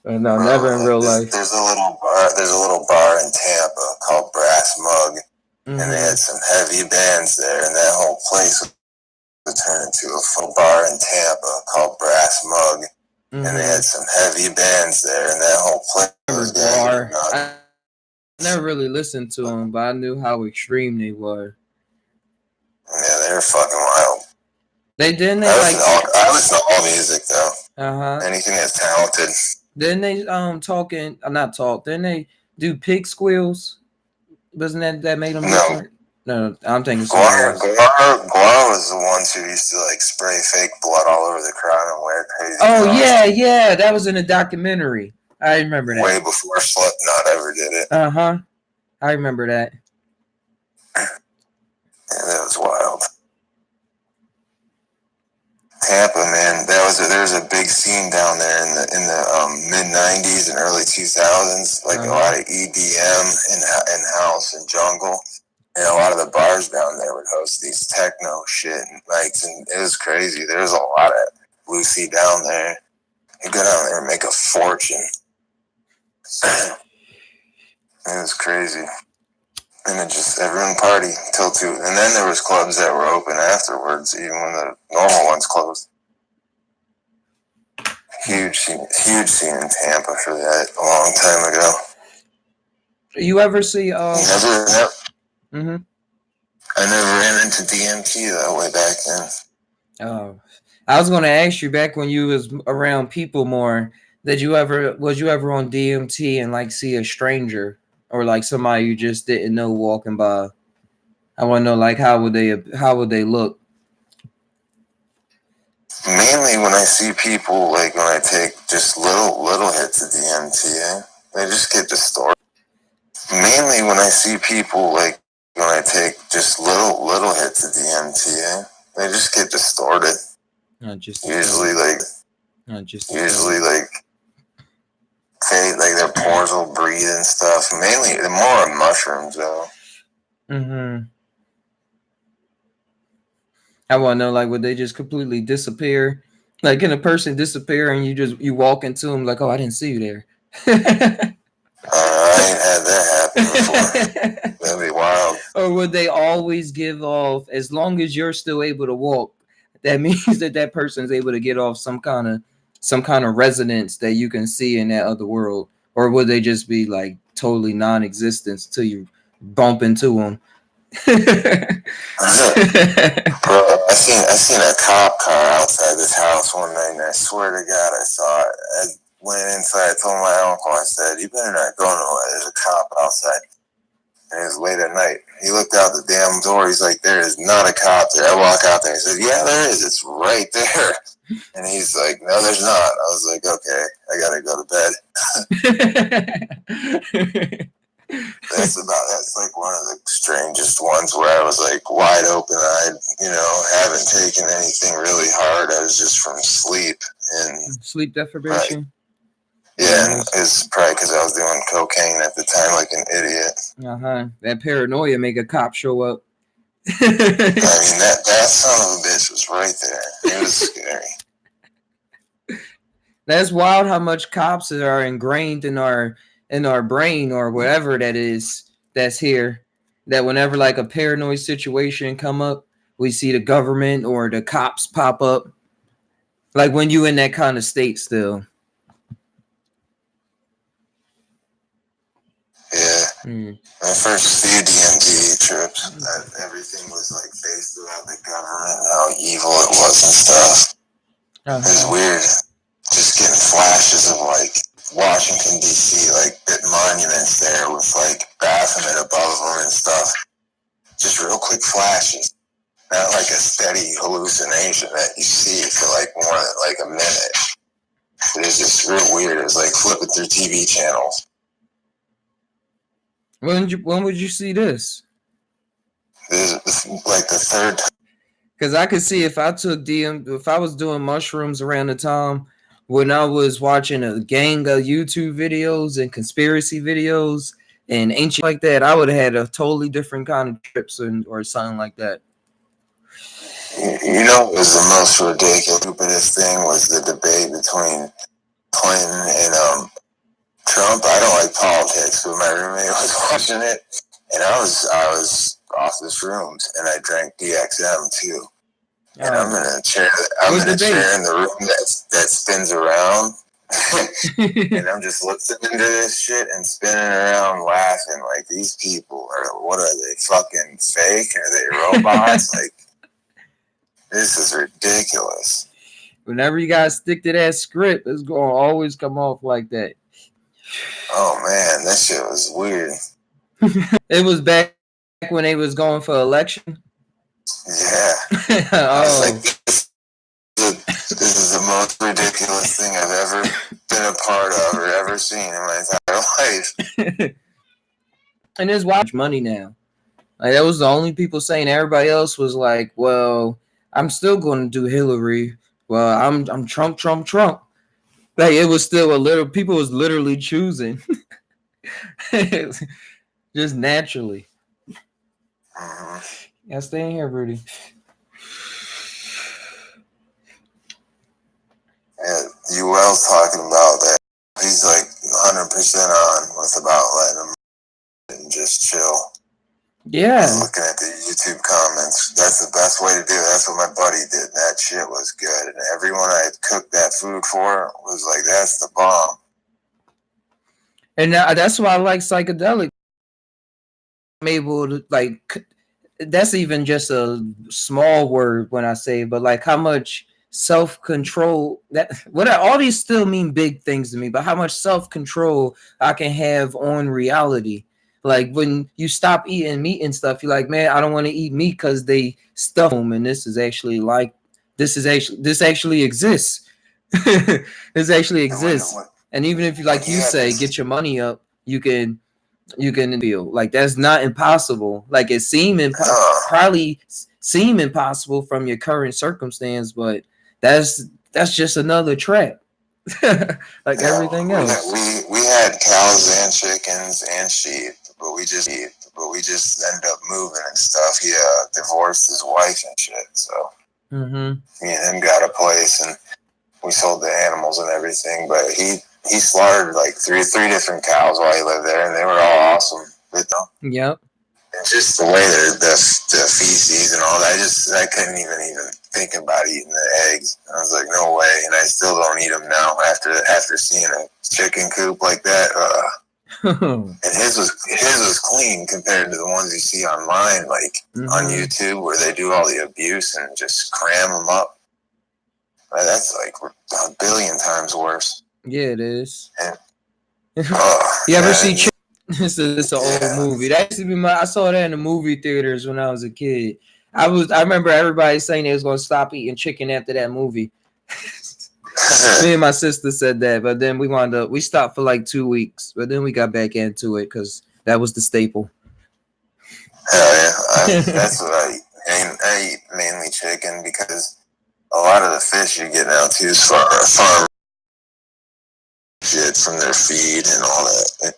No, never in real life. There's a little bar in Tampa called Brass Mug, and they had some heavy bands there, and that whole place would turn into a full bar in Tampa called Brass Mug, and they had some heavy bands there, and that whole place was I never really listened to them, but I knew how extreme they were. Yeah, they were fucking wild. They didn't. I listen to all music though. Anything that's talented. Didn't they not talk? Didn't they do pig squeals? Wasn't that made them different? No, I'm thinking Guar was the ones who used to like spray fake blood all over the crowd and wear crazy. Oh yeah, that was in a documentary. I remember that. Way before Slipknot ever did it. I remember that. Yeah, that was wild. Tampa, man, there's a big scene down there in the mid '90s and early 2000s, like a lot of EDM and house and jungle, and a lot of the bars down there would host these techno shit nights, and it was crazy. There was a lot of Lucy down there. You go down there and make a fortune. It was crazy. And it just, everyone party till 2. And then there was clubs that were open afterwards, even when the normal ones closed. Huge scene in Tampa for that a long time ago. You ever see never mm-hmm. I never ran into DMT that way back then. I was gonna ask you, back when you was around people more, was you ever on DMT and like see a stranger or like somebody you just didn't know walking by? I want to know, like, how would they look? Mainly when I see people, like when I take just little hits of DMT, they just get distorted. Mainly when I see people, like when I take just little hits of DMT, they just get distorted. Usually like their pores will breathe and stuff. Mainly the more on mushrooms though. Mm-hmm. I want to know, like, would they just completely disappear? Like, can a person disappear and you walk into them like, oh, I didn't see you there? I ain't had that happen before. That'd be wild. Or would they always give off, as long as you're still able to walk, that means that person's able to get off some kind of resonance that you can see in that other world? Or would they just be like totally non-existent till you bump into them? Bro, I seen a cop car outside this house one night, and I swear to God, I saw it. I went inside, I told my uncle, I said, "You better not go nowhere. There's a cop outside." And it was late at night. He looked out the damn door. He's like, "There is not a cop there." I walk out there. He said, "Yeah, there is. It's right there." And he's like, "No, there's not." I was like, "Okay, I gotta go to bed." That's like one of the strangest ones where I was like wide open eyed, haven't taken anything really hard. I was just from sleep and sleep deprivation. Right. Yeah, and it's probably because I was doing cocaine at the time like an idiot. That paranoia make a cop show up. I mean, that son of a bitch was right there. It was scary. That's wild how much cops are ingrained in our brain or whatever that is that's here, that whenever like a paranoid situation come up, we see the government or the cops pop up, like when you in that kind of state still. Yeah. My first few DMT trips, everything was like based around the government and how evil it was and stuff. It was weird. Just getting flashes of like Washington D.C., like bit monuments there with like Baphomet above them and stuff. Just real quick flashes, not like a steady hallucination that you see for like more than like a minute. It was just real weird. It was like flipping through TV channels. When would you see this? This is like the third time. Because I could see if I was doing mushrooms around the time when I was watching a gang of YouTube videos and conspiracy videos and ancient like that, I would have had a totally different kind of trips or something like that. You know, it was the most ridiculous, stupidest thing was the debate between Clinton and Trump. I don't like politics, but my roommate was watching it, and I was off the shrooms, and I drank DXM too. And I'm in a chair. In the room that spins around, and I'm just listening to this shit and spinning around, laughing like these people what are they, fucking fake? Are they robots? Like, this is ridiculous. Whenever you guys stick to that script, it's gonna always come off like that. Oh man, that shit was weird. It was back when they was going for election. Yeah. I was like, this is the most ridiculous thing I've ever been a part of or ever seen in my entire life. And there's much money now. Like, that was the only people saying. Everybody else was like, well, I'm still going to do Hillary. Well, I'm Trump. Like, it was still people was literally choosing. Just naturally. Yeah, stay in here, Rudy. Yeah, UL's talking about that. He's like 100% on with about letting him and just chill. Yeah. Looking at the YouTube comments, that's the best way to do it. That's what my buddy did. That shit was good. And everyone I had cooked that food for was like, that's the bomb. And that's why I like psychedelic. I'm able to like, that's even just a small word when I say, but like how much self-control all these still mean big things to me, but how much self-control I can have on reality. Like when you stop eating meat and stuff, you're like, man, I don't want to eat meat because they stuff them, and this actually exists. This actually exists. And even if you, like you say, get your money up, you can feel like that's not impossible. Like it probably seem impossible from your current circumstance, but that's just another trap. Like everything else. We had cows and chickens and sheep, but we just ended up moving and stuff. He divorced his wife and shit, so me and him got a place and we sold the animals and everything. But he slaughtered like three different cows while he lived there, and they were all awesome. Yep. And just the way the feces and all that, I couldn't even think about eating the eggs. I was like, no way, and I still don't eat them now after seeing a chicken coop like that. And his was clean compared to the ones you see online, like on YouTube, where they do all the abuse and just cram them up. That's like a billion times worse. Yeah, it is. And, you ever see? It's an old movie. That used to be I saw that in the movie theaters when I was a kid. I remember everybody saying they was gonna stop eating chicken after that movie. Me and my sister said that, but then we stopped for like 2 weeks, but then we got back into it because that was the staple. Hell yeah, that's what I eat. I eat mainly chicken because a lot of the fish you get now too is farm shit from their feed and all that.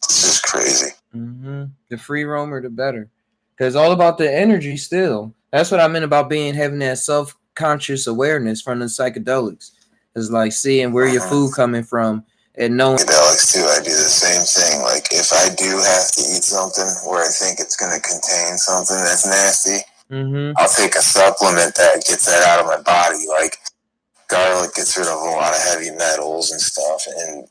It's just crazy. The free roamer, the better, because all about the energy. Still, that's what I meant about having that self-conscious awareness from the psychedelics. It's like seeing where your food coming from and knowing. Psychedelics too. I do the same thing. Like if I do have to eat something where I think it's going to contain something that's nasty, I'll take a supplement that gets that out of my body. Like garlic gets rid of a lot of heavy metals and stuff, and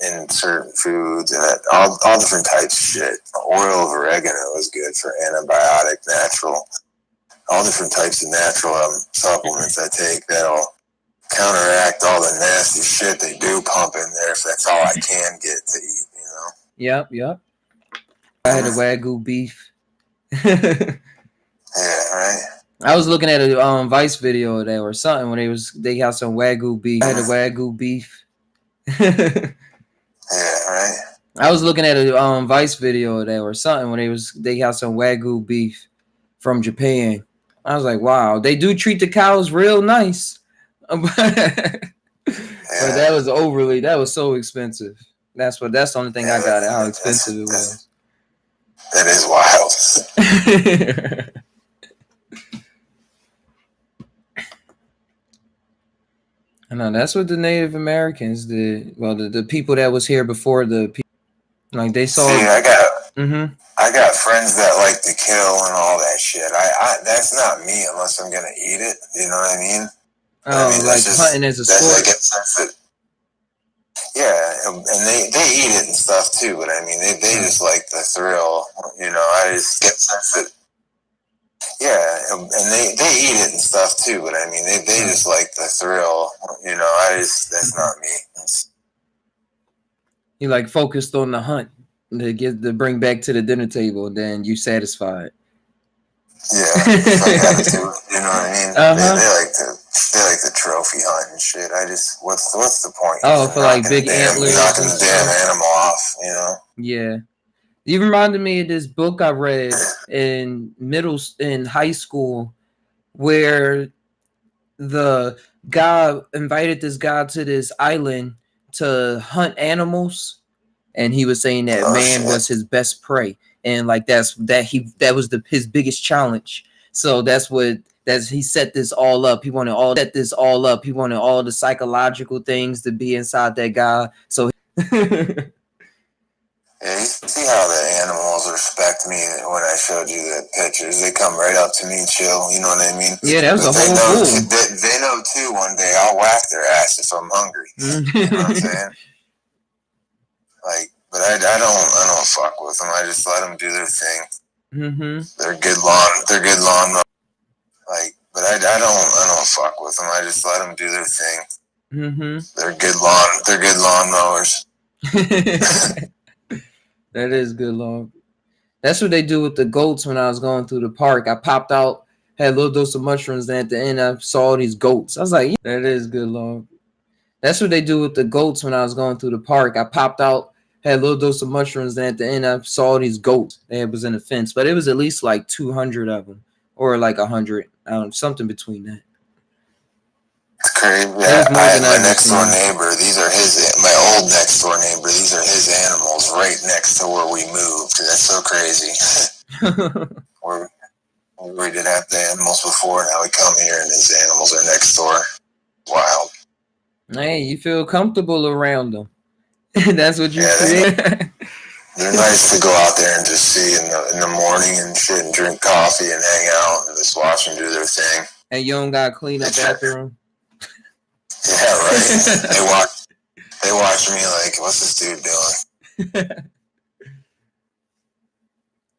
in certain foods, and all different types of shit. Oil of oregano is good for antibiotic, natural. All different types of natural supplements I take that'll counteract all the nasty shit they do pump in there if that's all I can get to eat, you know? Yep. I had a Wagyu beef. Yeah, right. I was looking at a Vice video of that or something when they got some Wagyu beef. I had a Wagyu beef. Yeah, right. I was looking at a Vice video of that or something when they got some Wagyu beef from Japan. I was like, wow, they do treat the cows real nice. But that was so expensive. That's the only thing I got at how expensive it was. That is wild. I know that's what the Native Americans did. Well, the people that was here before the people, like they saw. See, I got friends that like to kill and all that shit. I that's not me unless I'm gonna eat it. You know what I mean? Like hunting as a sport. Yeah, and they eat it and stuff too. But I mean, they just like the thrill. You know, I just get sense that. Yeah, and they eat it and stuff too, but I mean, they just like the thrill, you know. That's not me. You like focused on the hunt to bring back to the dinner table, and then you satisfied. Yeah, it's like attitude, you know what I mean? They like the trophy hunt and shit. What's the point? Oh, for like big antlers, knocking the damn animal off, you know? Yeah. You reminded me of this book I read in high school where the guy invited this guy to this island to hunt animals, and he was saying that man was his best prey, and like that was his biggest challenge. So he set this all up. He wanted all the psychological things to be inside that guy. So Yeah, you see how the animals respect me when I showed you the pictures. They come right up to me, chill. You know what I mean? Yeah, that was But a whole bull. they know too. One day I'll whack their ass if I'm hungry. You know what I'm saying? Like, but I don't fuck with them. I just let them do their thing. Mm-hmm. They're good lawn. Like, but I don't fuck with them. I just let them do their thing. Mm-hmm. They're good lawn mowers. That is good, long. That's what they do with the goats when I was going through the park. I popped out, had a little dose of mushrooms, and at the end I saw all these goats. I was like, that is good, long. That's what they do with the goats when I was going through the park. I popped out, had a little dose of mushrooms, and at the end I saw all these goats. They was in a fence, but it was at least like 200 of them, or like 100. I don't know, something between that. It's crazy. Yeah, I had my next door neighbor. My old next door neighbor. These are his animals right next to where we moved. That's so crazy. We didn't have the animals before. Now we come here and his animals are next door. Wild. Hey, you feel comfortable around them. That's what you feel. They're nice to go out there and just see in the morning and shit and drink coffee and hang out and just watch them do their thing. And you don't got to clean up after them. Yeah, right. They watch me like, what's this dude doing?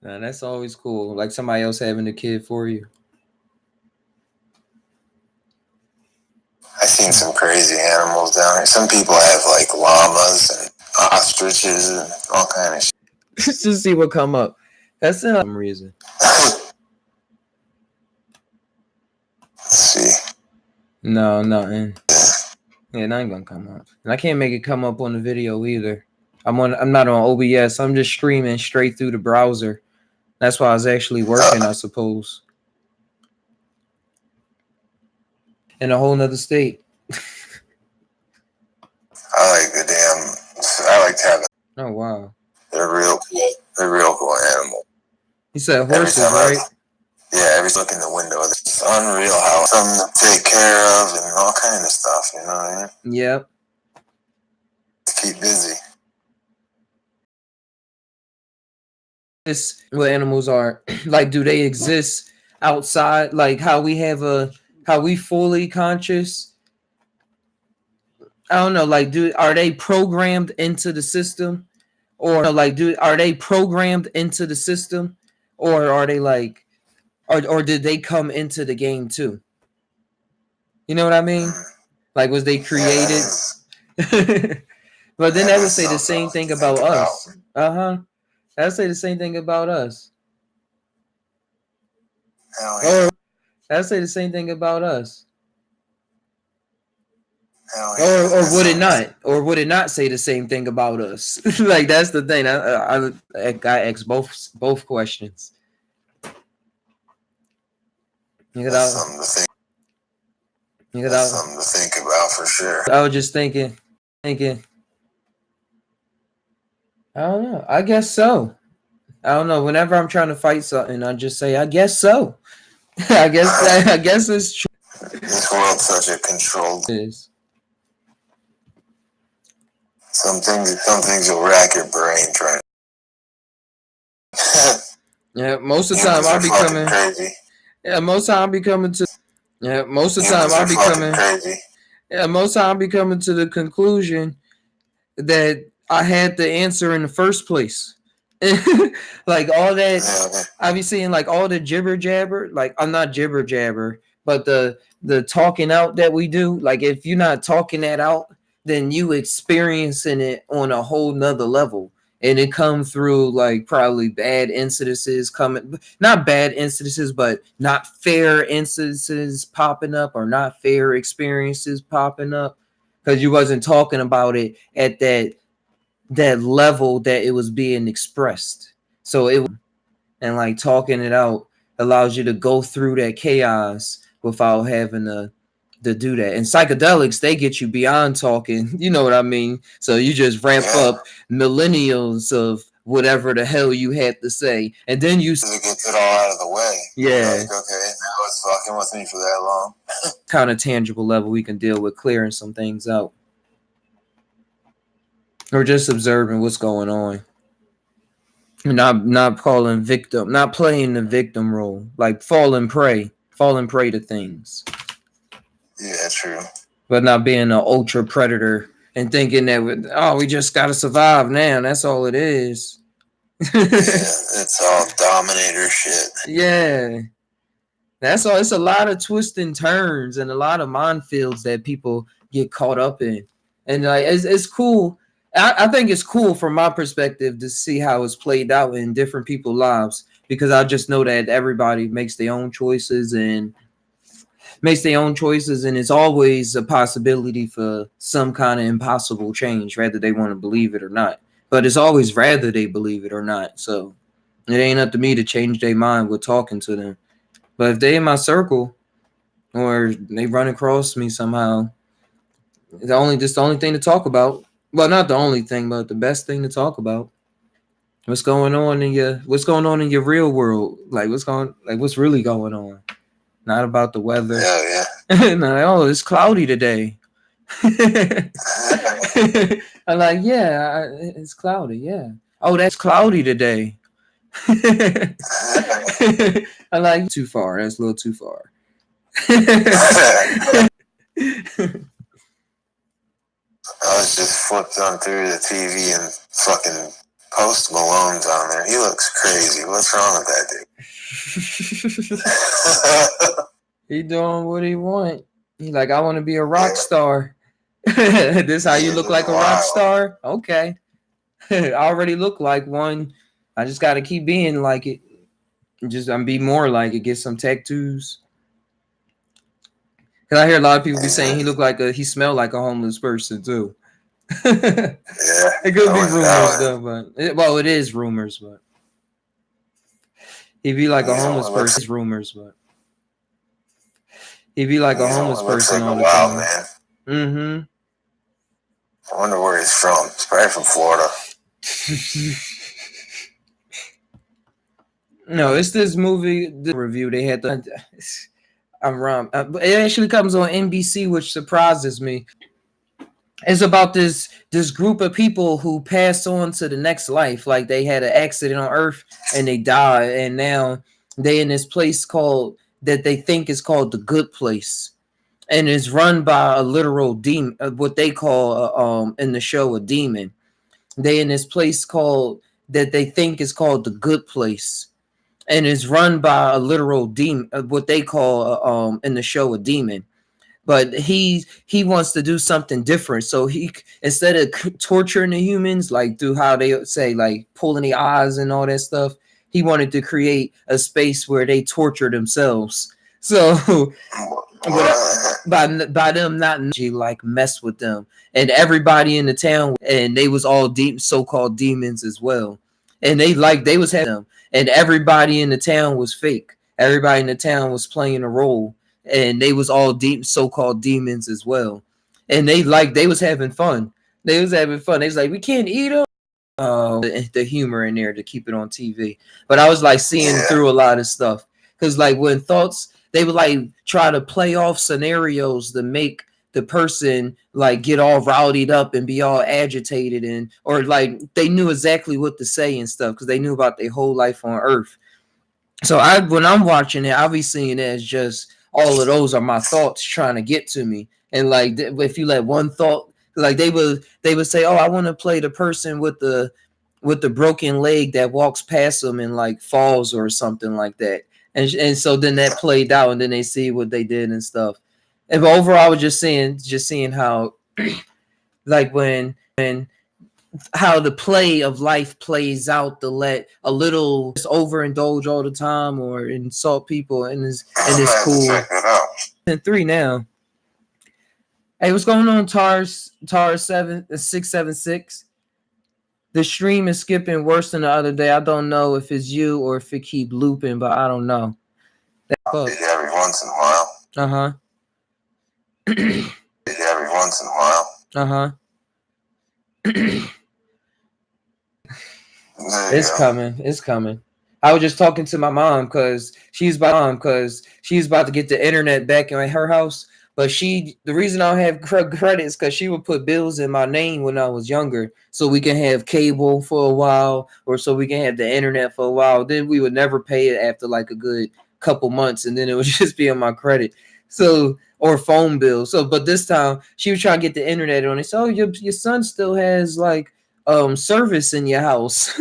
Nah, that's always cool. Like somebody else having a kid for you. I've seen some crazy animals down here. Some people have like llamas and ostriches and all kind of shit. Just to see what come up. That's not some reason. Let's see. No, nothing. Yeah, nothing gonna come up. And I can't make it come up on the video either. I'm not on OBS. I'm just streaming straight through the browser. That's why I was actually working, I suppose. In a whole nother state. I like to have. Oh wow. They're real cool animals. You said horses, right? Every look in the window, it's unreal how something to take care of and all kind of stuff, you know what I mean? Yep. Keep busy. This what animals are. Like, do they exist outside? Like how we fully conscious? I don't know. Like, are they programmed into the system? Or like are they programmed into the system? Or are they like or did they come into the game too? You know what I mean? Like, was they created? But then that would say the same thing about us. That would say the same thing about us. Or that would say the same thing about us. Or would it not? Or would it not say the same thing about us? Like, that's the thing. I asked both questions. That's something to think about for sure. I was just thinking. I don't know. I guess so. I don't know. Whenever I'm trying to fight something, I just say, I guess so. I guess it's true. This world's such a controlled. It is. Some things will rack your brain trying. Yeah, most of the time I'll be coming. Crazy. Yeah, most of the time I'll be coming to. Yeah, most of the time I'll be coming. Crazy. Yeah, most of the time I'll be coming to the conclusion that I had the answer in the first place. Like all that, I be seeing like all the jibber jabber. Like, I'm not jibber jabber, but the talking out that we do. Like, if you're not talking that out, then you experiencing it on a whole nother level. And it come through like probably bad incidences coming, not bad incidences, but not fair incidences popping up, or not fair experiences popping up, because you wasn't talking about it at that level that it was being expressed. So and like talking it out allows you to go through that chaos without having to do that. And psychedelics, they get you beyond talking, you know what I mean? So you just ramp up millennials of whatever the hell you had to say, and then you get it all out of the way. Yeah. Like, okay, now it's fucking with me for that long. Kind of tangible level we can deal with clearing some things out. Or just observing what's going on. Not calling victim, not playing the victim role, like falling prey to things, Yeah, true. but not being an ultra predator and thinking that we just gotta survive now. That's all it is. Yeah, it's all dominator shit. Yeah, that's all. It's a lot of twists and turns and a lot of minefields that people get caught up in, and like it's cool. I think it's cool from my perspective to see how it's played out in different people's lives, because I just know that everybody makes their own choices and it's always a possibility for some kind of impossible change, whether they want to believe it or not. But it's always rather they believe it or not. So it ain't up to me to change their mind with talking to them. But if they in my circle or they run across me somehow, the only thing to talk about. Well, not the only thing, but the best thing to talk about. What's going on in your real world? Like what's really going on? Not about the weather. Yeah. No, it's cloudy today. I'm like, yeah, it's cloudy. Yeah. Oh, that's cloudy today. I'm like, too far. That's a little too far. I was just flipped on through the TV and fucking Post Malone's on there. He looks crazy. What's wrong with that dude? He doing what he want. He like, I want to be a rock star. This how you look like a rock star? Okay. I already look like one. I just got to keep being like it. I'm be more like it. Get some tattoos. Cause I hear a lot of people be saying he smelled like a homeless person too. Yeah, it could be rumors though, but it is rumors, but he'd be like a homeless person. Rumors, but he'd be like a homeless person all the time. Man. I wonder where he's from. He's probably from Florida. No, it's this movie review. They had I'm wrong. It actually comes on NBC, which surprises me. It's about this group of people who pass on to the next life. Like they had an accident on Earth and they died, and now they in this place that they think is called the Good Place, and it's run by a literal demon, what they call in the show a demon. They in this place that they think is called the Good Place, and is run by a literal demon, what they call in the show a demon. But he wants to do something different. So he, instead of torturing the humans, like through how they say like pulling the eyes and all that stuff, he wanted to create a space where they torture themselves. So by them not like mess with them, and everybody in the town, and they was all deep so-called demons as well, and they was having them, and everybody in the town was fake. Everybody in the town was playing a role, and they was all deep so-called demons as well, and they was having fun. They was like, we can't eat them. The humor in there to keep it on TV. But I was like seeing through a lot of stuff, because like when thoughts, they would like try to play off scenarios to make the person like get all rowdied up and be all agitated, and or like they knew exactly what to say and stuff because they knew about their whole life on Earth. So when I'm watching it, I'll be seeing it as just all of those are my thoughts trying to get to me. And like if you let one thought, like they would say, oh, I want to play the person with the broken leg that walks past them and like falls or something like that. And so then that played out, and then they see what they did and stuff. And overall, I was just seeing how like when how the play of life plays out to let a little overindulge all the time or insult people, and it's cool. And 3 now. Hey, what's going on, Tars 676? The stream is skipping worse than the other day. I don't know if it's you or if it keep looping, but I don't know. Every once in a while. Uh-huh. Every once in a while. Uh-huh. It's coming. I was just talking to my mom because she's about to get the internet back in her house. But the reason I don't have credit is because she would put bills in my name when I was younger, so we can have cable for a while, or so we can have the internet for a while. Then we would never pay it after like a good couple months, and then it would just be on my credit. So or phone bill. So, but this time she was trying to get the internet on it. So your son still has like service in your house.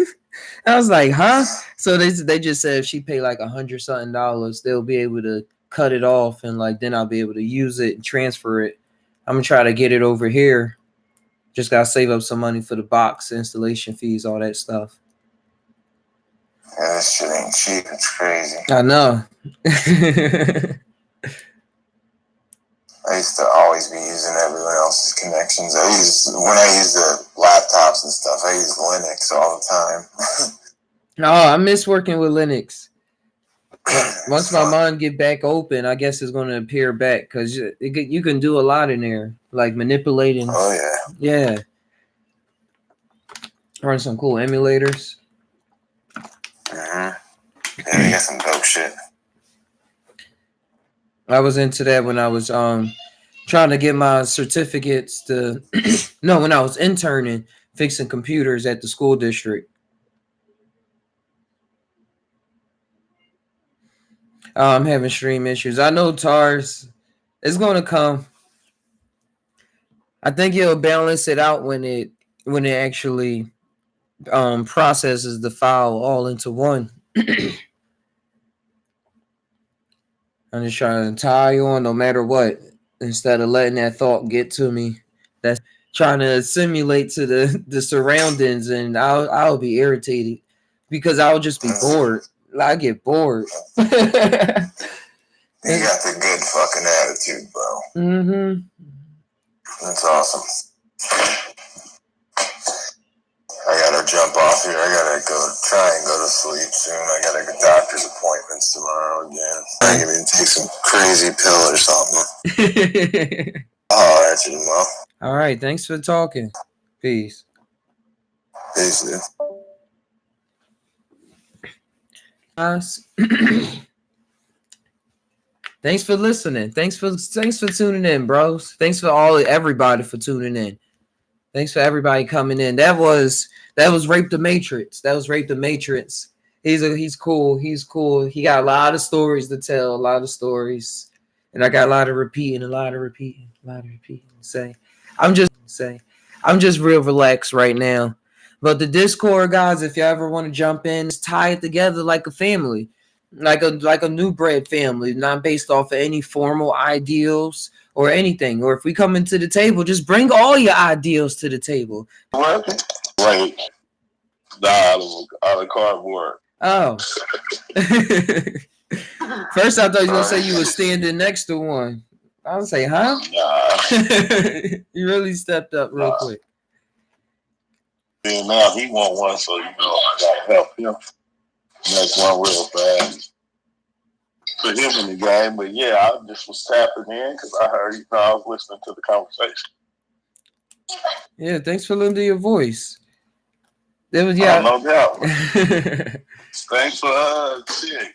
I was like, huh? So they just said if she pay like $100 something, they'll be able to cut it off, and like then I'll be able to use it and transfer it. I'm gonna try to get it over here. Just gotta save up some money for the box, installation fees, all that stuff. Yeah, this shit ain't cheap. It's crazy. I know. I used to always be using everyone else's connections. When I use the laptops and stuff, I use Linux all the time. Oh, I miss working with Linux. Once my mind get back open, I guess it's going to appear back because you can do a lot in there, like manipulating. Oh, yeah. Run some cool emulators. Yeah, they got some dope shit. I was into that when I was trying to get my certificates to no, when I was interning fixing computers at the school district. I'm having stream issues. I know Tars. It's gonna come. I think it'll balance it out when it actually processes the file all into one. I'm just trying to tie on no matter what, instead of letting that thought get to me. That's trying to simulate to the surroundings, and I'll be irritated because I'll just be bored. I get bored. You got the good fucking attitude, bro. Mm-hmm. That's awesome. I gotta jump off here. I gotta try and go to sleep soon. I gotta get doctor's appointments tomorrow again. I'm gonna take some crazy pill or something. Oh, that's you, Mo. All right. Thanks for talking. Peace. Peace, dude. Thanks for listening. Thanks for tuning in, bros. Thanks for everybody for tuning in. Thanks for everybody coming in. That was Rape the Matrix. That was Rape the Matrix. He's cool. He's cool. He got a lot of stories to tell, a lot of stories. And I got a lot of repeating to say. I'm just real relaxed right now. But the Discord guys, if you ever want to jump in, just tie it together like a family. Like a new bred family, not based off of any formal ideals or anything. Or if we come into the table, just bring all your ideals to the table. What? Like out of cardboard. Oh. First I thought you were gonna say you were standing next to one. I would say, huh? Nah. You really stepped up real quick. Yeah, now he want one, so I gotta help him. Make one real fast. Put him in the game, but yeah, I just was tapping in because I heard I was listening to the conversation. Yeah, thanks for lending your voice. There was no doubt. Thanks for seeing.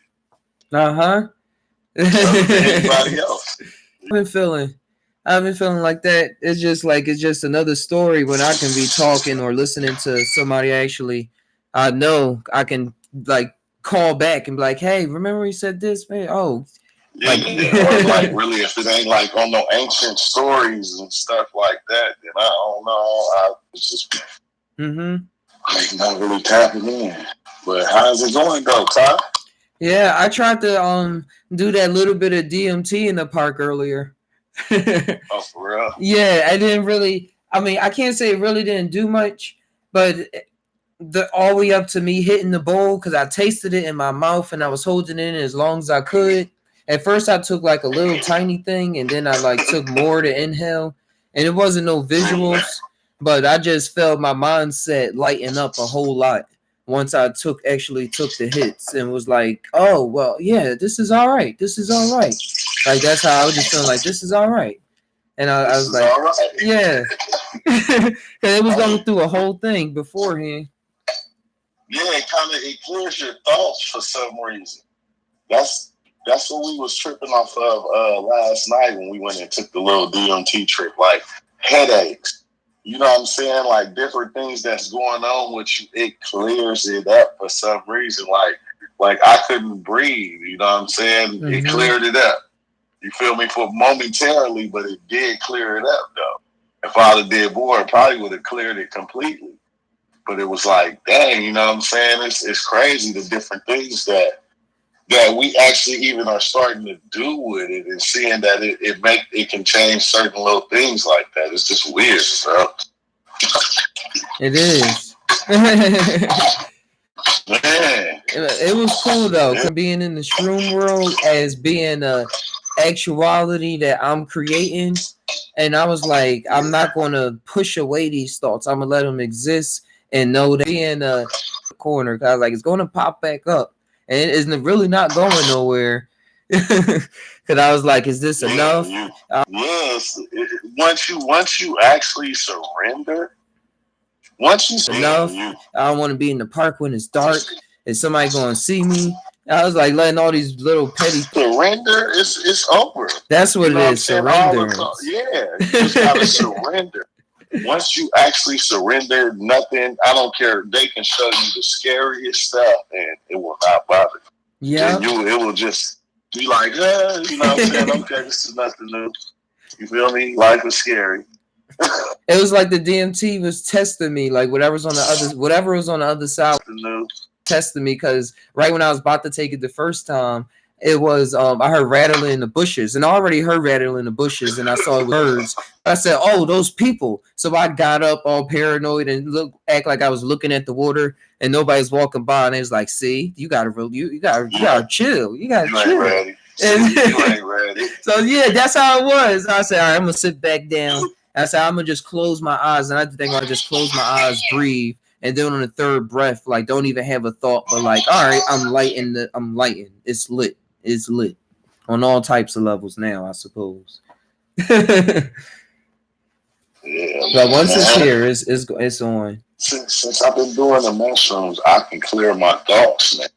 Anybody else? I've been feeling like that. It's just another story when I can be talking or listening to somebody I know. I can like call back and be like, hey, remember he said this, man? Oh. Yeah, or like really if it ain't like on no ancient stories and stuff like that, then I don't know. I was just not really tapping in. But how's it going though, Ty? Yeah, I tried to do that little bit of DMT in the park earlier. Oh, for real? Yeah, I didn't really. I mean, I can't say it really didn't do much, but all the way up to me hitting the bowl because I tasted it in my mouth and I was holding it in as long as I could. At first, I took like a little tiny thing, and then I like took more to inhale, and it wasn't no visuals, but I just felt my mindset lighten up a whole lot once I actually took the hits and was like, oh, well, yeah, this is all right. This is all right. Like, that's how I was just feeling like, this is all right. And I was like, yeah. Because it was going through a whole thing beforehand. Yeah, it clears your thoughts for some reason. That's That's what we was tripping off of last night when we went and took the little DMT trip. Like headaches, you know what I'm saying? Like different things that's going on with you, it clears it up for some reason. Like I couldn't breathe, you know what I'm saying? Mm-hmm. It cleared it up. You feel me? For momentarily, but it did clear it up though. If I'd have did more, it probably would have cleared it completely. But it was like, dang, you know what I'm saying? It's crazy the different things that we actually even are starting to do with it, and seeing that it can change certain little things like that. It's just weird, bro. It is. Man. It was cool though, being in the shroom world as being a actuality that I'm creating. And I was like, I'm not going to push away these thoughts. I'm going to let them exist and know that being a corner, because like it's going to pop back up. And it isn't really not going nowhere. Because I was like, is this enough? Yes. Once you actually surrender, enough. I don't want to be in the park when it's dark. Is somebody going to see me? I was like letting all these little petty surrender. It's over. That's what it is. Surrender. Yeah, you just gotta surrender. Once you actually surrender, nothing. I don't care. They can show you the scariest stuff, and it will not bother you. Yeah, it will just be like, you know what I'm saying? Okay, this is nothing new. You feel me? Life is scary. It was like the DMT was testing me, like whatever was on the other side. Testing me, because right when I was about to take it the first time, it was I heard rattling in the bushes, and I already heard rattling in the bushes, and I saw it birds. I said, "Oh, those people!" So I got up all paranoid and act like I was looking at the water, and nobody's walking by, and it's like, "See, you gotta chill. You gotta chill." Ready. You ain't ready. So yeah, that's how it was. I said, "All right, I'm gonna sit back down." I said, "I'm gonna just close my eyes," and I think I just close my eyes, breathe. And then on the third breath, like don't even have a thought, but like, all right, I'm lighting. It's lit. It's lit on all types of levels now, I suppose. Yeah, but once it's here, it's on. Since I've been doing the mushrooms, I can clear my thoughts, man.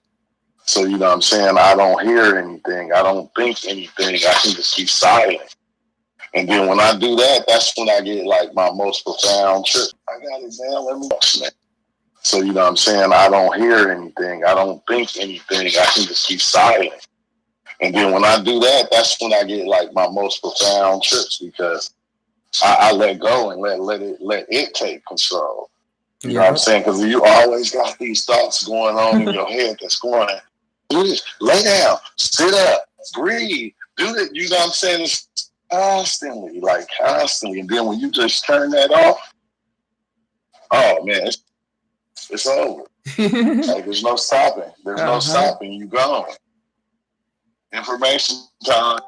So you know what I'm saying? I don't hear anything. I don't think anything. I can just be silent. And then when I do that, that's when I get like my most profound trip. I got it, man. Let me, man. So, you know what I'm saying? I don't hear anything. I don't think anything. I can just be silent. And then when I do that, that's when I get like my most profound trips, because I let go and let it take control. You know what I'm saying? Because you always got these thoughts going on in your head that's going, do this, lay down, sit up, breathe, do that. You know what I'm saying? It's constantly. And then when you just turn that off, oh man, it's over. Like there's no stopping. There's no stopping. You gone. Information time.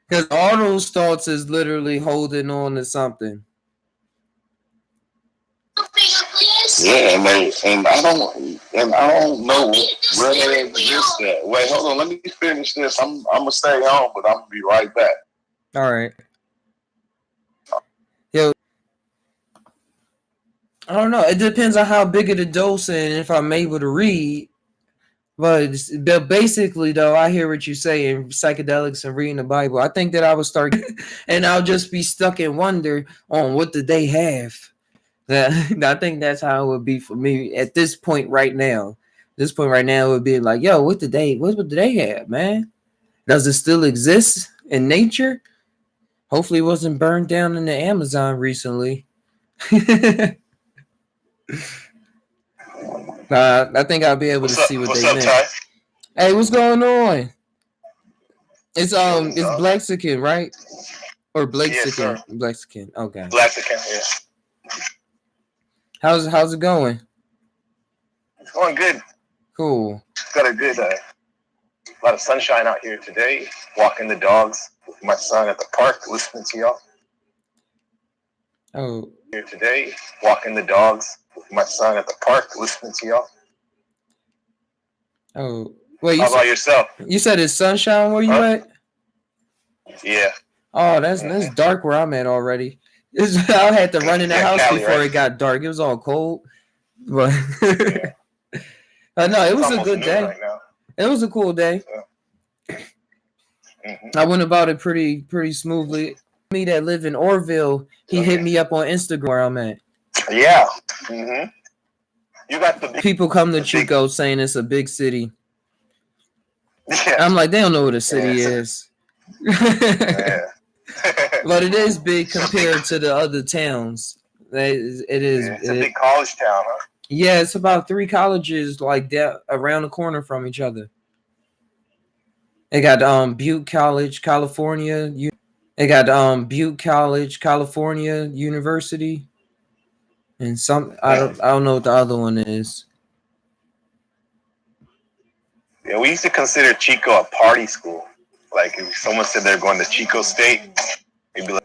Because all those thoughts is literally holding on to something. Yeah, and I don't know where they exist at. Wait, hold on. Let me finish this. I'm gonna stay on, but I'm gonna be right back. All right. Yo, I don't know. It depends on how big of the dose and if I'm able to read. But basically, though, I hear what you're saying, psychedelics and reading the Bible. I think that I would start, and I'll just be stuck in wonder on what did they have. I think that's how it would be for me at this point right now. This point right now, it would be like, yo, what did they have, man? Does it still exist in nature? Hopefully, it wasn't burned down in the Amazon recently. I think I'll be able to see what they meant. Ty? Hey, what's going on? It's Blaxican, right? Or Blaxican? Yes, Blaxican. Okay. Blaxican, yeah. How's it going? It's going good. Cool. Got a good lot of sunshine out here today. Walking the dogs with my son at the park, listening to y'all. Oh. Here today, walking the dogs with my son at the park, listening to y'all. Oh, wait. How about yourself? You said it's sunshine. Where you at? Yeah. Oh, that's dark where I'm at already. I had to run in the house Cali, before it got dark. It was all cold, but no, it was a good day. Right now. It was a cool day. I went about it pretty smoothly. Me that live in Orville, he hit me up on Instagram where I'm at. Yeah. Mm-hmm. You got the people come to Chico saying it's a big city. Yeah. I'm like, they don't know what a city is. Yeah. But it is big compared to the other towns. It is. It's a big college town, huh? Yeah, it's about 3 colleges like that around the corner from each other. They got Butte College, California. They got Butte College, California University, and some I don't know what the other one is. Yeah, we used to consider Chico a party school. Like if someone said they're going to Chico State, they'd be like,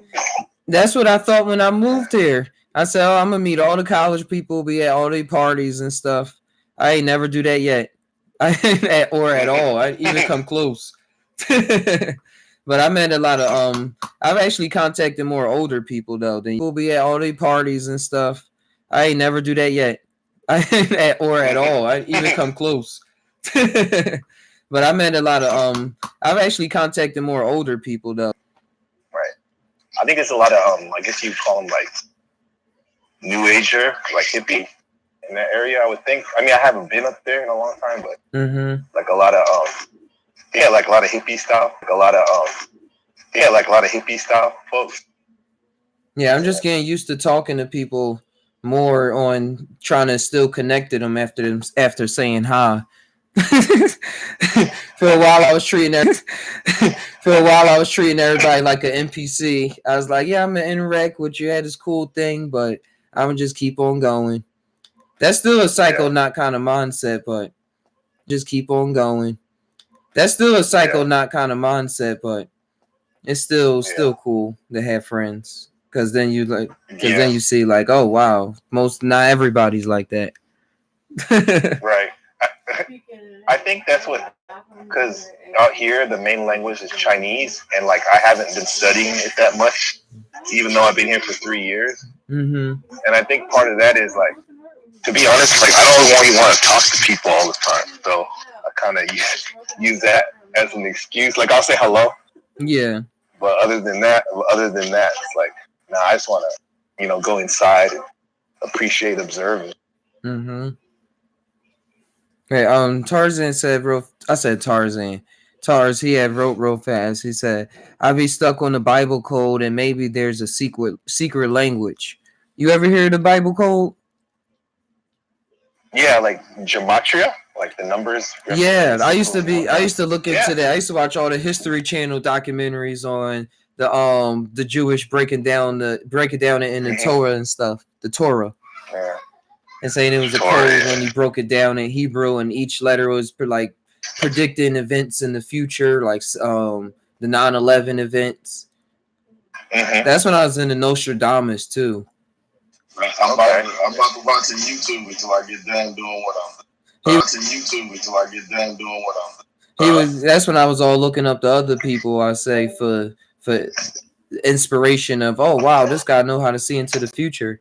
that's what I thought when I moved here. I said, oh, I'm gonna meet all the college people, be at all their parties and stuff. I ain't never do that yet. I ain't at all. I even come close. But I met a lot of I've actually contacted more older people though. Than will be at all their parties and stuff. I ain't never do that yet. I ain't at all. I even come close. But I met a lot of I've actually contacted more older people though. Right. I think it's a lot of I guess you'd call them like New Ager, like hippie in that area. I would think. I mean, I haven't been up there in a long time, but like a lot of like a lot of hippie style, like a lot of hippie style folks. Yeah, I'm just getting used to talking to people more on trying to still connect to them after saying hi. For a while I was treating everybody like an NPC. I was like, yeah, I'm gonna interact with you, had this cool thing, but I'm gonna just keep on going. That's still a psychonaut kind of mindset, but just keep on going. That's still a psychonaut kind of mindset, but it's still cool to have friends. Cause then then you see like, oh wow, not everybody's like that. Right. I think that's what, because out here the main language is Chinese, and like I haven't been studying it that much, even though I've been here for 3 years. And I think part of that is like, to be honest, like I don't really want to talk to people all the time, so I kind of use that as an excuse. Like I'll say hello. Yeah. But other than that, it's like, nah, I just want to, go inside and appreciate observing. Hey, Tarzan said I said Tarzan. Tars, he had wrote real fast. He said, I be stuck on the Bible code and maybe there's a secret language. You ever hear the Bible code? Yeah, like gematria, like the numbers. Yeah, I used to look into that. I used to watch all the History Channel documentaries on the Jewish breaking down it in the Torah and stuff. The Torah. Yeah. And saying it was a code when you broke it down in Hebrew, and each letter was like predicting events in the future, like the 9/11 events. That's when I was into Nostradamus too. I'm about to watch YouTube until I get done doing what I'm doing. That's when I was all looking up to other people, I say, for inspiration of, oh wow, this guy know how to see into the future.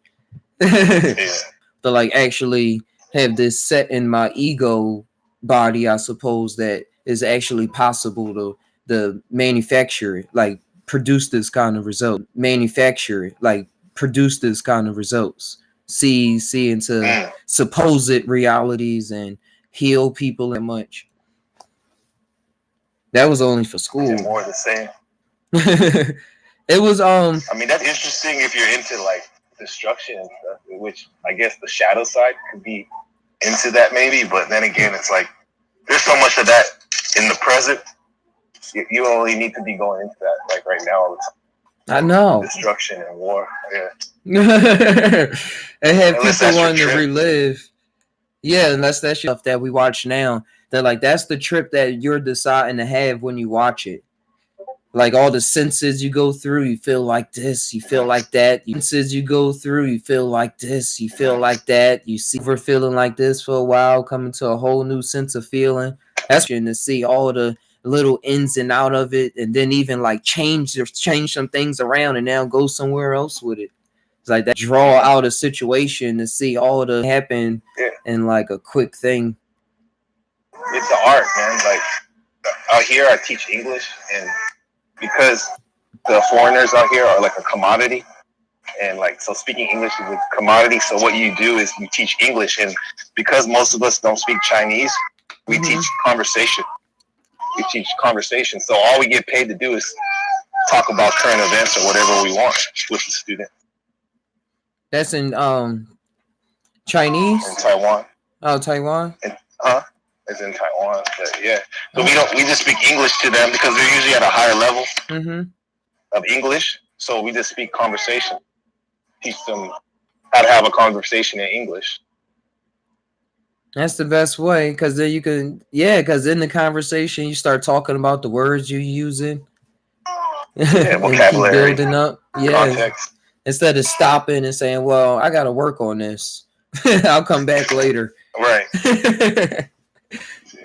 To like actually have this set in my ego body, I suppose, that is actually possible to manufacture it, like produce this kind of result. See into supposed realities and heal people and much. That was only for school. Is it more the same? It was I mean, that's interesting if you're into like destruction and stuff, which I guess the shadow side could be into that maybe, but then again, it's like there's so much of that in the present. You only need to be going into that like right now all the time. I know. Destruction and war. Yeah. And have people wanting to relive. Yeah, and that's that stuff that we watch now. That like that's the trip that you're deciding to have when you watch it. Like all the senses you go through, you feel like this, you feel like that. Senses you go through, you feel like this, you feel like that. You see we're feeling like this for a while, coming to a whole new sense of feeling. That's to see all the little ins and out of it, and then even like change some things around and now go somewhere else with it. It's like that, draw out a situation to see all the happen in like a quick thing. it's the art, man. Like out here, I teach English, and because the foreigners out here are like a commodity, and like so speaking English is a commodity. So what you do is you teach English, and because most of us don't speak Chinese, we teach conversation. We teach conversation. So all we get paid to do is talk about current events or whatever we want with the student. That's in Chinese? In Taiwan. Oh, Taiwan? It's in Taiwan. But yeah. So we just speak English to them because they're usually at a higher level of English. So we just speak conversation. Teach them how to have a conversation in English. That's the best way, because then you can, because in the conversation you start talking about the words you're using. Yeah, vocabulary. Building up. Yeah. Context. Instead of stopping and saying, well, I got to work on this. I'll come back later. Right.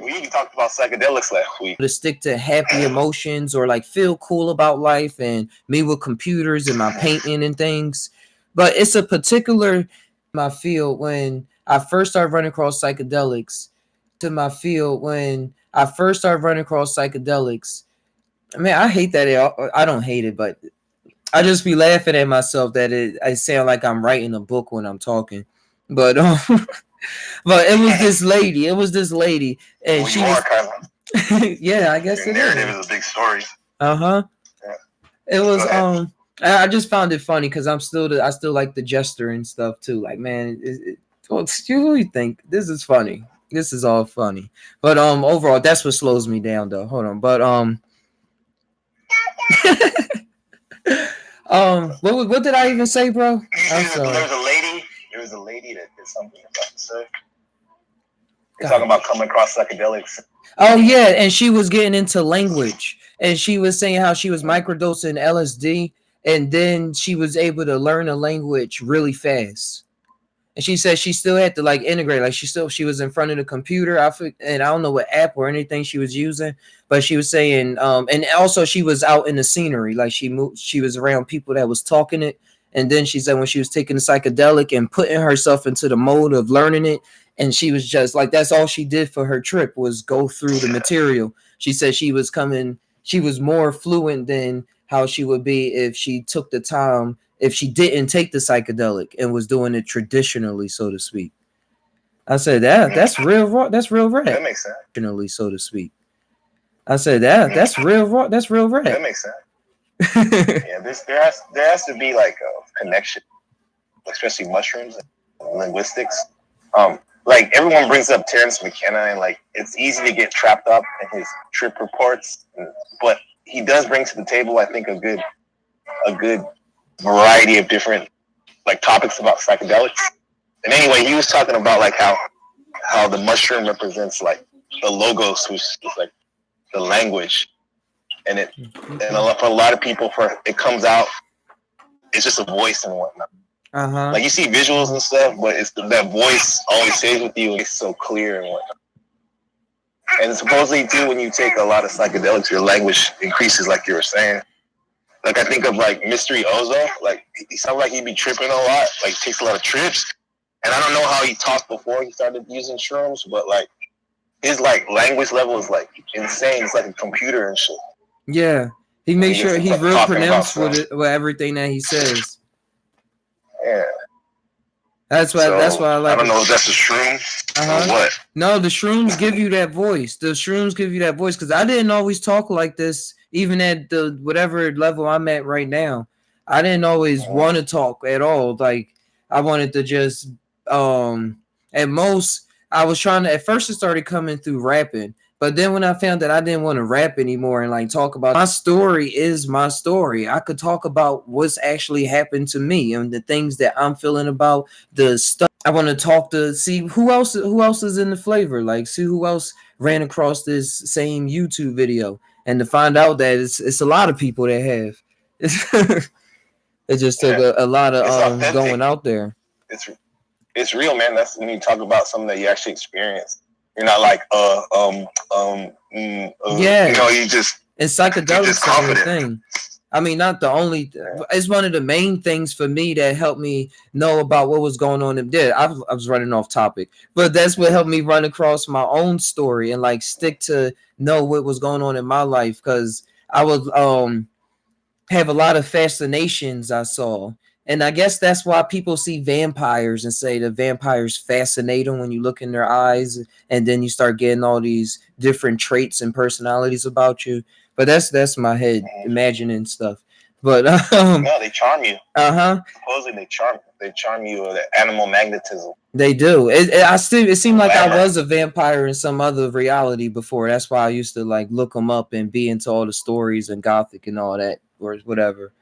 We even talked about psychedelics last week. To stick to happy emotions or like feel cool about life, and me with computers and my painting and things. But it's a particular my field when I first started running across psychedelics. To my field when I first started running across psychedelics. I mean, I hate that. I don't hate it, but I just be laughing at myself that I sound like I'm writing a book when I'm talking. But but it was this lady. And she was kind of. yeah, I guess your narrative is a big story. Yeah. It was I just found it funny because I still like the jester and stuff too. Like, man, what do you think? This is funny. This is all funny. But overall, that's what slows me down though. Hold on. But what did I even say, bro? I'm sorry. There was a lady that did something about to say. You're talking about coming across psychedelics. Oh yeah, and she was getting into language, and she was saying how she was microdosing LSD, and then she was able to learn a language really fast. And she said she still had to like integrate, like she was in front of the computer. And I don't know what app or anything she was using, but she was saying, and also she was out in the scenery, like she was around people that was talking it. And then she said when she was taking the psychedelic and putting herself into the mode of learning it, and she was just like, that's all she did for her trip was go through the material. She said she was more fluent than how she would be if she took the time, if she didn't take the psychedelic and was doing it traditionally, so to speak. I said that's real raw. That's real rap. That makes sense. Traditionally, so to speak. I said that's real raw. That's real rap. That makes sense. Yeah, there has to be like a connection, especially mushrooms and linguistics. Like everyone brings up Terrence McKenna, and like it's easy to get trapped up in his trip reports, but he does bring to the table, I think, a good variety of different like topics about psychedelics. And anyway, he was talking about like how the mushroom represents like the logos, which is like the language. And for a lot of people, it comes out, it's just a voice and whatnot. Like you see visuals and stuff, but it's that voice always stays with you. It's so clear and whatnot. And supposedly too, when you take a lot of psychedelics, your language increases, like you were saying. Like I think of like Mystery Ozo, like he sounds like he'd be tripping a lot, like takes a lot of trips. And I don't know how he talked before he started using shrooms, but like his like language level is like insane. It's like a computer and shit. Yeah, he makes sure he's real pronounced with everything that he says. Yeah, that's why I like. I don't know if that's a shroom or what. No, the shrooms give you that voice. Because I didn't always talk like this, even at the whatever level I'm at right now. I didn't always want to talk at all. Like I wanted to just at most I was trying to. At first, it started coming through rapping. But then when I found that I didn't want to rap anymore and like talk about my story is my story. I could talk about what's actually happened to me and the things that I'm feeling about the stuff. I want to talk to see who else is in the flavor, like see who else ran across this same YouTube video and to find out that it's a lot of people that have. It just took a lot of going out there. It's real, man. That's when you talk about something that you actually experienced. You're not like, yeah. You know, you just. And psychedelics are the thing. I mean, not the only. It's one of the main things for me that helped me know about what was going on in there. I was running off topic, but that's what helped me run across my own story and like stick to know what was going on in my life because I would have a lot of fascinations I saw. And I guess that's why people see vampires and say the vampires fascinate them when you look in their eyes, and then you start getting all these different traits and personalities about you. But that's my head imagining stuff. But no, they charm you. Supposedly they charm you with animal magnetism. They do. It seemed like I was a vampire in some other reality before. That's why I used to like look them up and be into all the stories and gothic and all that or whatever.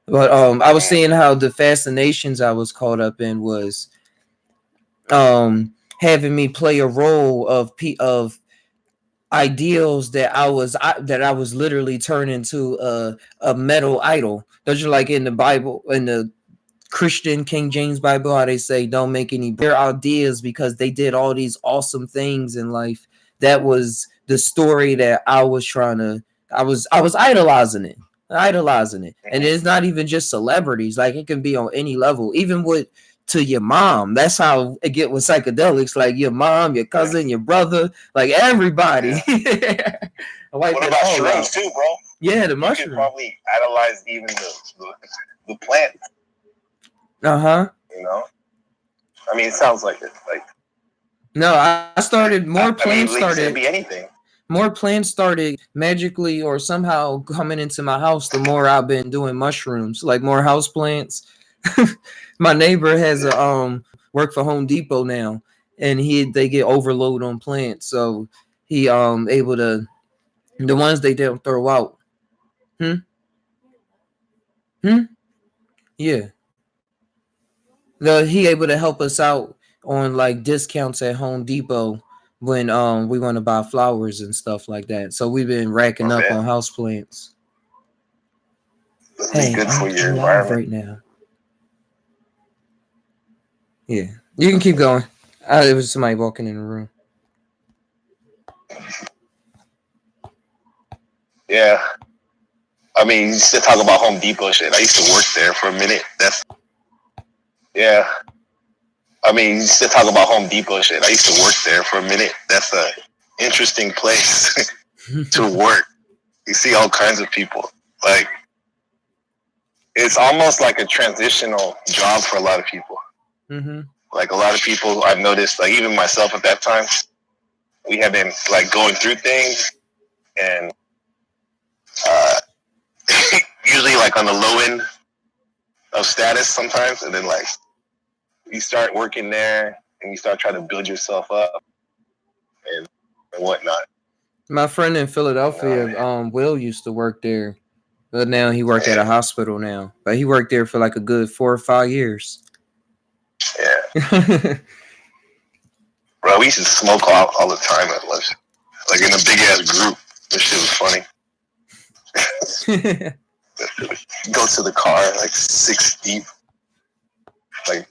But I was seeing how the fascinations I was caught up in was having me play a role of ideals that I was literally turned into a metal idol. Those are like in the Bible, in the Christian King James Bible, how they say don't make any their ideas because they did all these awesome things in life. That was the story that I was idolizing it. And it's not even just celebrities, like it can be on any level, even with to your mom. That's how it get with psychedelics, like your mom, your cousin, your brother, like everybody. What about shrooms too, bro? Yeah, the mushroom. You could probably idolize even the plant. You know, I mean, it sounds like it. Like, no, I started more plants started. It could be anything. More plants started magically or somehow coming into my house. The more I've been doing mushrooms, like more house plants. My neighbor has a work for Home Depot now, and they get overload on plants, so he able to the ones they don't throw out. Yeah. He able to help us out on like discounts at Home Depot when we want to buy flowers and stuff like that. So we've been racking up on house plants. Hey, good for your environment right now. Yeah, you can keep going. There was somebody walking in the room. Yeah, I mean, you still talk about Home Depot shit. I used to work there for a minute. I mean, you still talk about Home Depot shit. I used to work there for a minute. That's a interesting place to work. You see all kinds of people. Like, it's almost like a transitional job for a lot of people. Like a lot of people I've noticed, like even myself at that time, we have been like going through things and usually like on the low end of status sometimes, and then like you start working there and you start trying to build yourself up and whatnot. My friend in Philadelphia, Will, used to work there, but now he worked at a hospital now. But he worked there for like a good 4 or 5 years. Yeah. Bro, we used to smoke all the time at lunch. Like in a big ass group. This shit was funny. Go to the car like 6 deep. Like,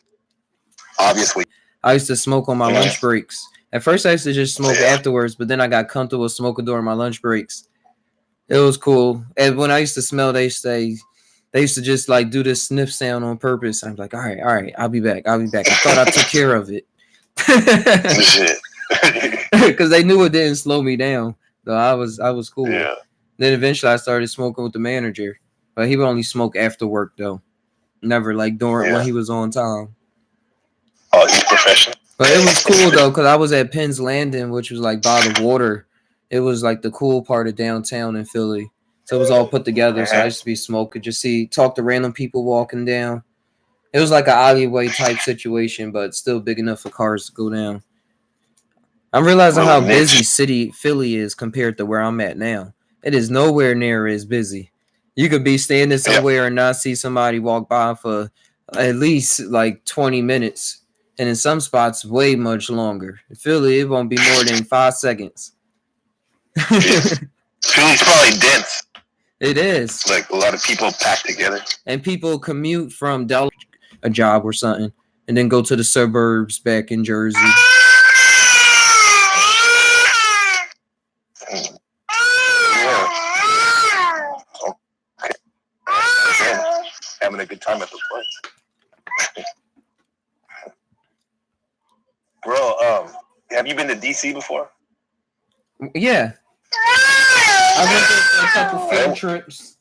obviously. I used to smoke on my lunch breaks. At first I used to just smoke afterwards, but then I got comfortable smoking during my lunch breaks. It was cool. And when I used to smell, they used to just like do this sniff sound on purpose. I'm like, all right, I'll be back. I thought I took care of it. Because they knew it didn't slow me down. So I was cool. Yeah. Then eventually I started smoking with the manager. But he would only smoke after work though. Never like during when he was on time. Oh, he's professional. But it was cool though, because I was at Penn's Landing, which was like by the water. It was like the cool part of downtown in Philly. So it was all put together. So I used to be smoking, just talk to random people walking down. It was like an alleyway type situation, but still big enough for cars to go down. I'm realizing how busy Philly is compared to where I'm at now. It is nowhere near as busy. You could be standing somewhere and not see somebody walk by for at least like 20 minutes. And in some spots, way much longer. In Philly, it won't be more than 5 seconds. Philly's probably dense. It is. Like a lot of people packed together. And people commute from Delaware, a job or something, and then go to the suburbs back in Jersey. have you been to DC before? Yeah, I went there for a couple field trips.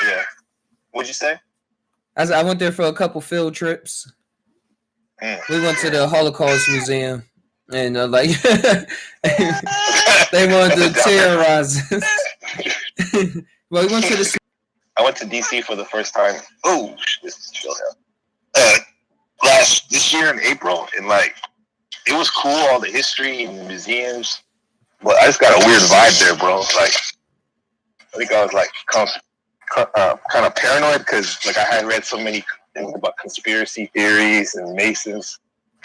Yeah. What'd you say? I went there for a couple field trips. We went to the Holocaust Museum, and like they wanted to terrorize us. Well, we went to the. I went to DC for the first time. Oh, this is chill out. This year in April, and like it was cool, all the history and the museums. But I just got a weird vibe there, bro. Like I think I was like kind of paranoid because like I had read so many things about conspiracy theories and Masons.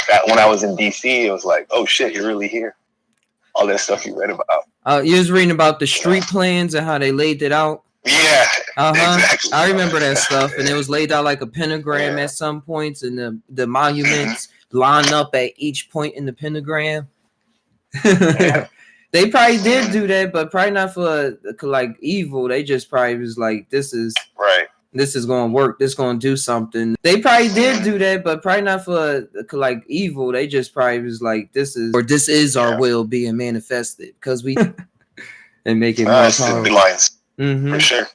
That when I was in DC, it was like, oh shit, you're really here. All that stuff you read about. You was reading about the street plans and how they laid it out. Yeah, exactly. I remember that stuff, and it was laid out like a pentagram at some points, and the monuments line up at each point in the pentagram. They probably did do that, but probably not for like evil. They just probably was like, this is right. This is going to work. This is going to do something. They probably did do that, but probably not for like evil. They just probably was like, this is our will being manifested because we and make it more powerful. Lines. For sure.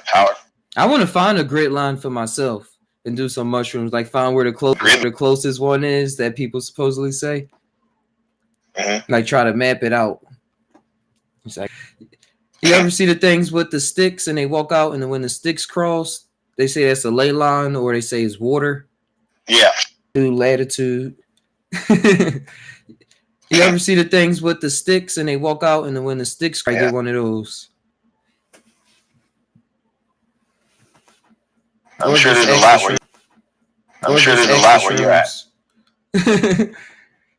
Power. I want to find a grid line for myself and do some mushrooms. Like find where the closest one is that people supposedly say. Like try to map it out. It's like, you ever see the things with the sticks and they walk out and then when the sticks cross, they say that's a ley line or they say it's water. Yeah. Latitude. You ever see the things with the sticks and they walk out and then when the sticks, I get one of those. I'm sure there's a lot where you're at.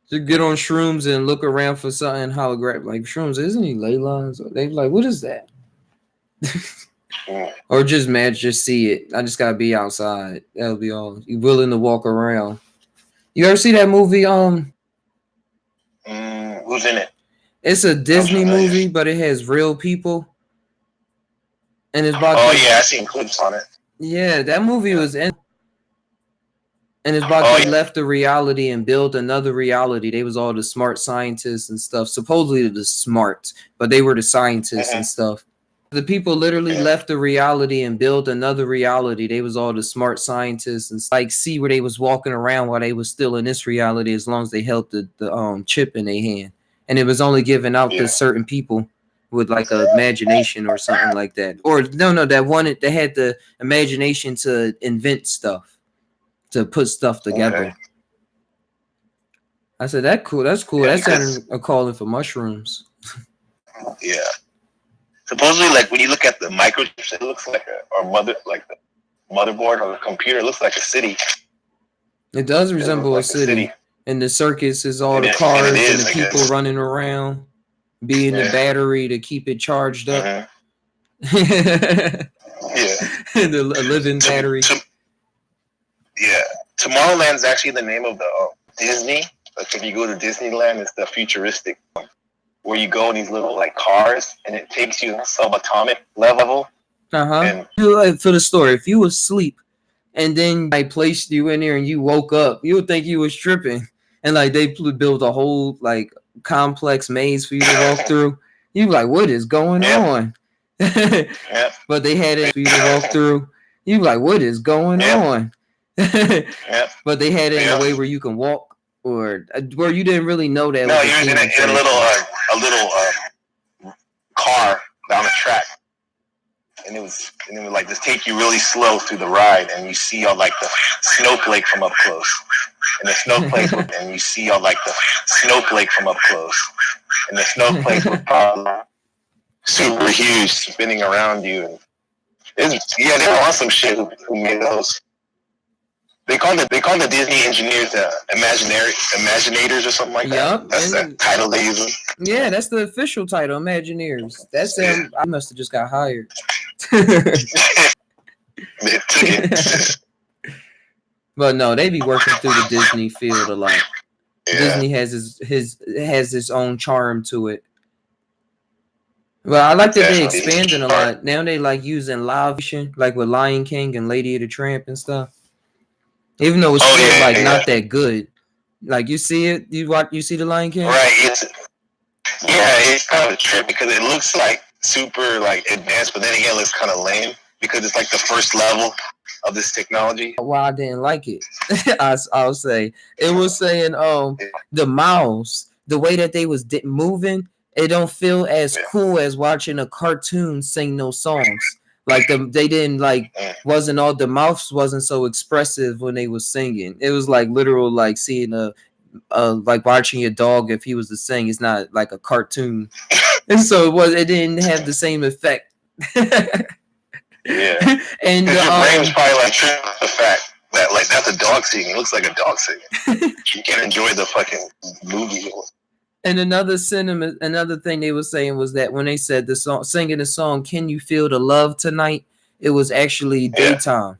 Just get on shrooms and look around for something holographic. Like shrooms, isn't any ley lines? They like, what is that? Or just see it. I just gotta be outside. That'll be all. You willing to walk around. You ever see that movie? Who's in it? It's a Disney movie, but it has real people. And it's about I seen clips on it. Yeah, that movie was in. And it's about they left the reality and built another reality. They was all the smart scientists and stuff. Supposedly the smart, but they were the scientists and stuff. The people literally left the reality and built another reality. They was all the smart scientists and like see where they was walking around while they was still in this reality as long as they held the chip in their hand. And it was only given out to certain people with like a imagination or something like that. Or no, they had the imagination to invent stuff. To put stuff together. I said that's cool. That's a calling for mushrooms. Yeah. Supposedly, like when you look at the microchips, it looks like the motherboard or the computer. It looks like a city. It does resemble a city. And the circuits is all the cars and the people running around, being the battery to keep it charged up. The living battery. Yeah, Tomorrowland's actually the name of the Disney. Like if you go to Disneyland, it's the futuristic one where you go in these little like cars and it takes you subatomic level. And for the story, if you was asleep and then I placed you in there and you woke up, you would think you was tripping. And like they built a whole like complex maze for you to walk through. You like, what is going on? But they had it for you to walk through. You like, what is going on? But they had it in a way where you can walk, or where you didn't really know that. No, you're in a little car down the track, and it would like just take you really slow through the ride, and you see all like the snowflake from up close, and the snowflake, and you see all like the snowflake from up close, and the snowflake was probably super huge, spinning around you, and they were awesome shit who made those. They call the Disney engineers Imaginators or something like that. That's the title they use. Yeah, that's the official title, Imagineers. That's them. I must have just got hired. But no, they be working through the Disney field a lot. Yeah. Disney has its own charm to it. Well, I like that they expanding a lot. Now they like using live action, like with Lion King and Lady of the Tramp and stuff. Even though it's not that good, Like you see it, you see the Lion King? Right. It's kind of a trip because it looks like super like advanced, but then again, it looks kind of lame because it's like the first level of this technology. Why I didn't like it, I'll say it was saying, the mouths, the way that they was moving, it don't feel as cool as watching a cartoon sing those songs. Like they didn't like wasn't all the mouths wasn't so expressive when they was singing. It was like literal like seeing like watching your dog if he was to sing. It's not like a cartoon, and so it didn't have the same effect. Yeah, and your brain's probably like tripping the fact that like that's a dog singing. It looks like a dog singing. You can't enjoy the fucking movie. And another thing they were saying was that when they said the song, singing the song, "Can You Feel the Love Tonight?" It was actually daytime.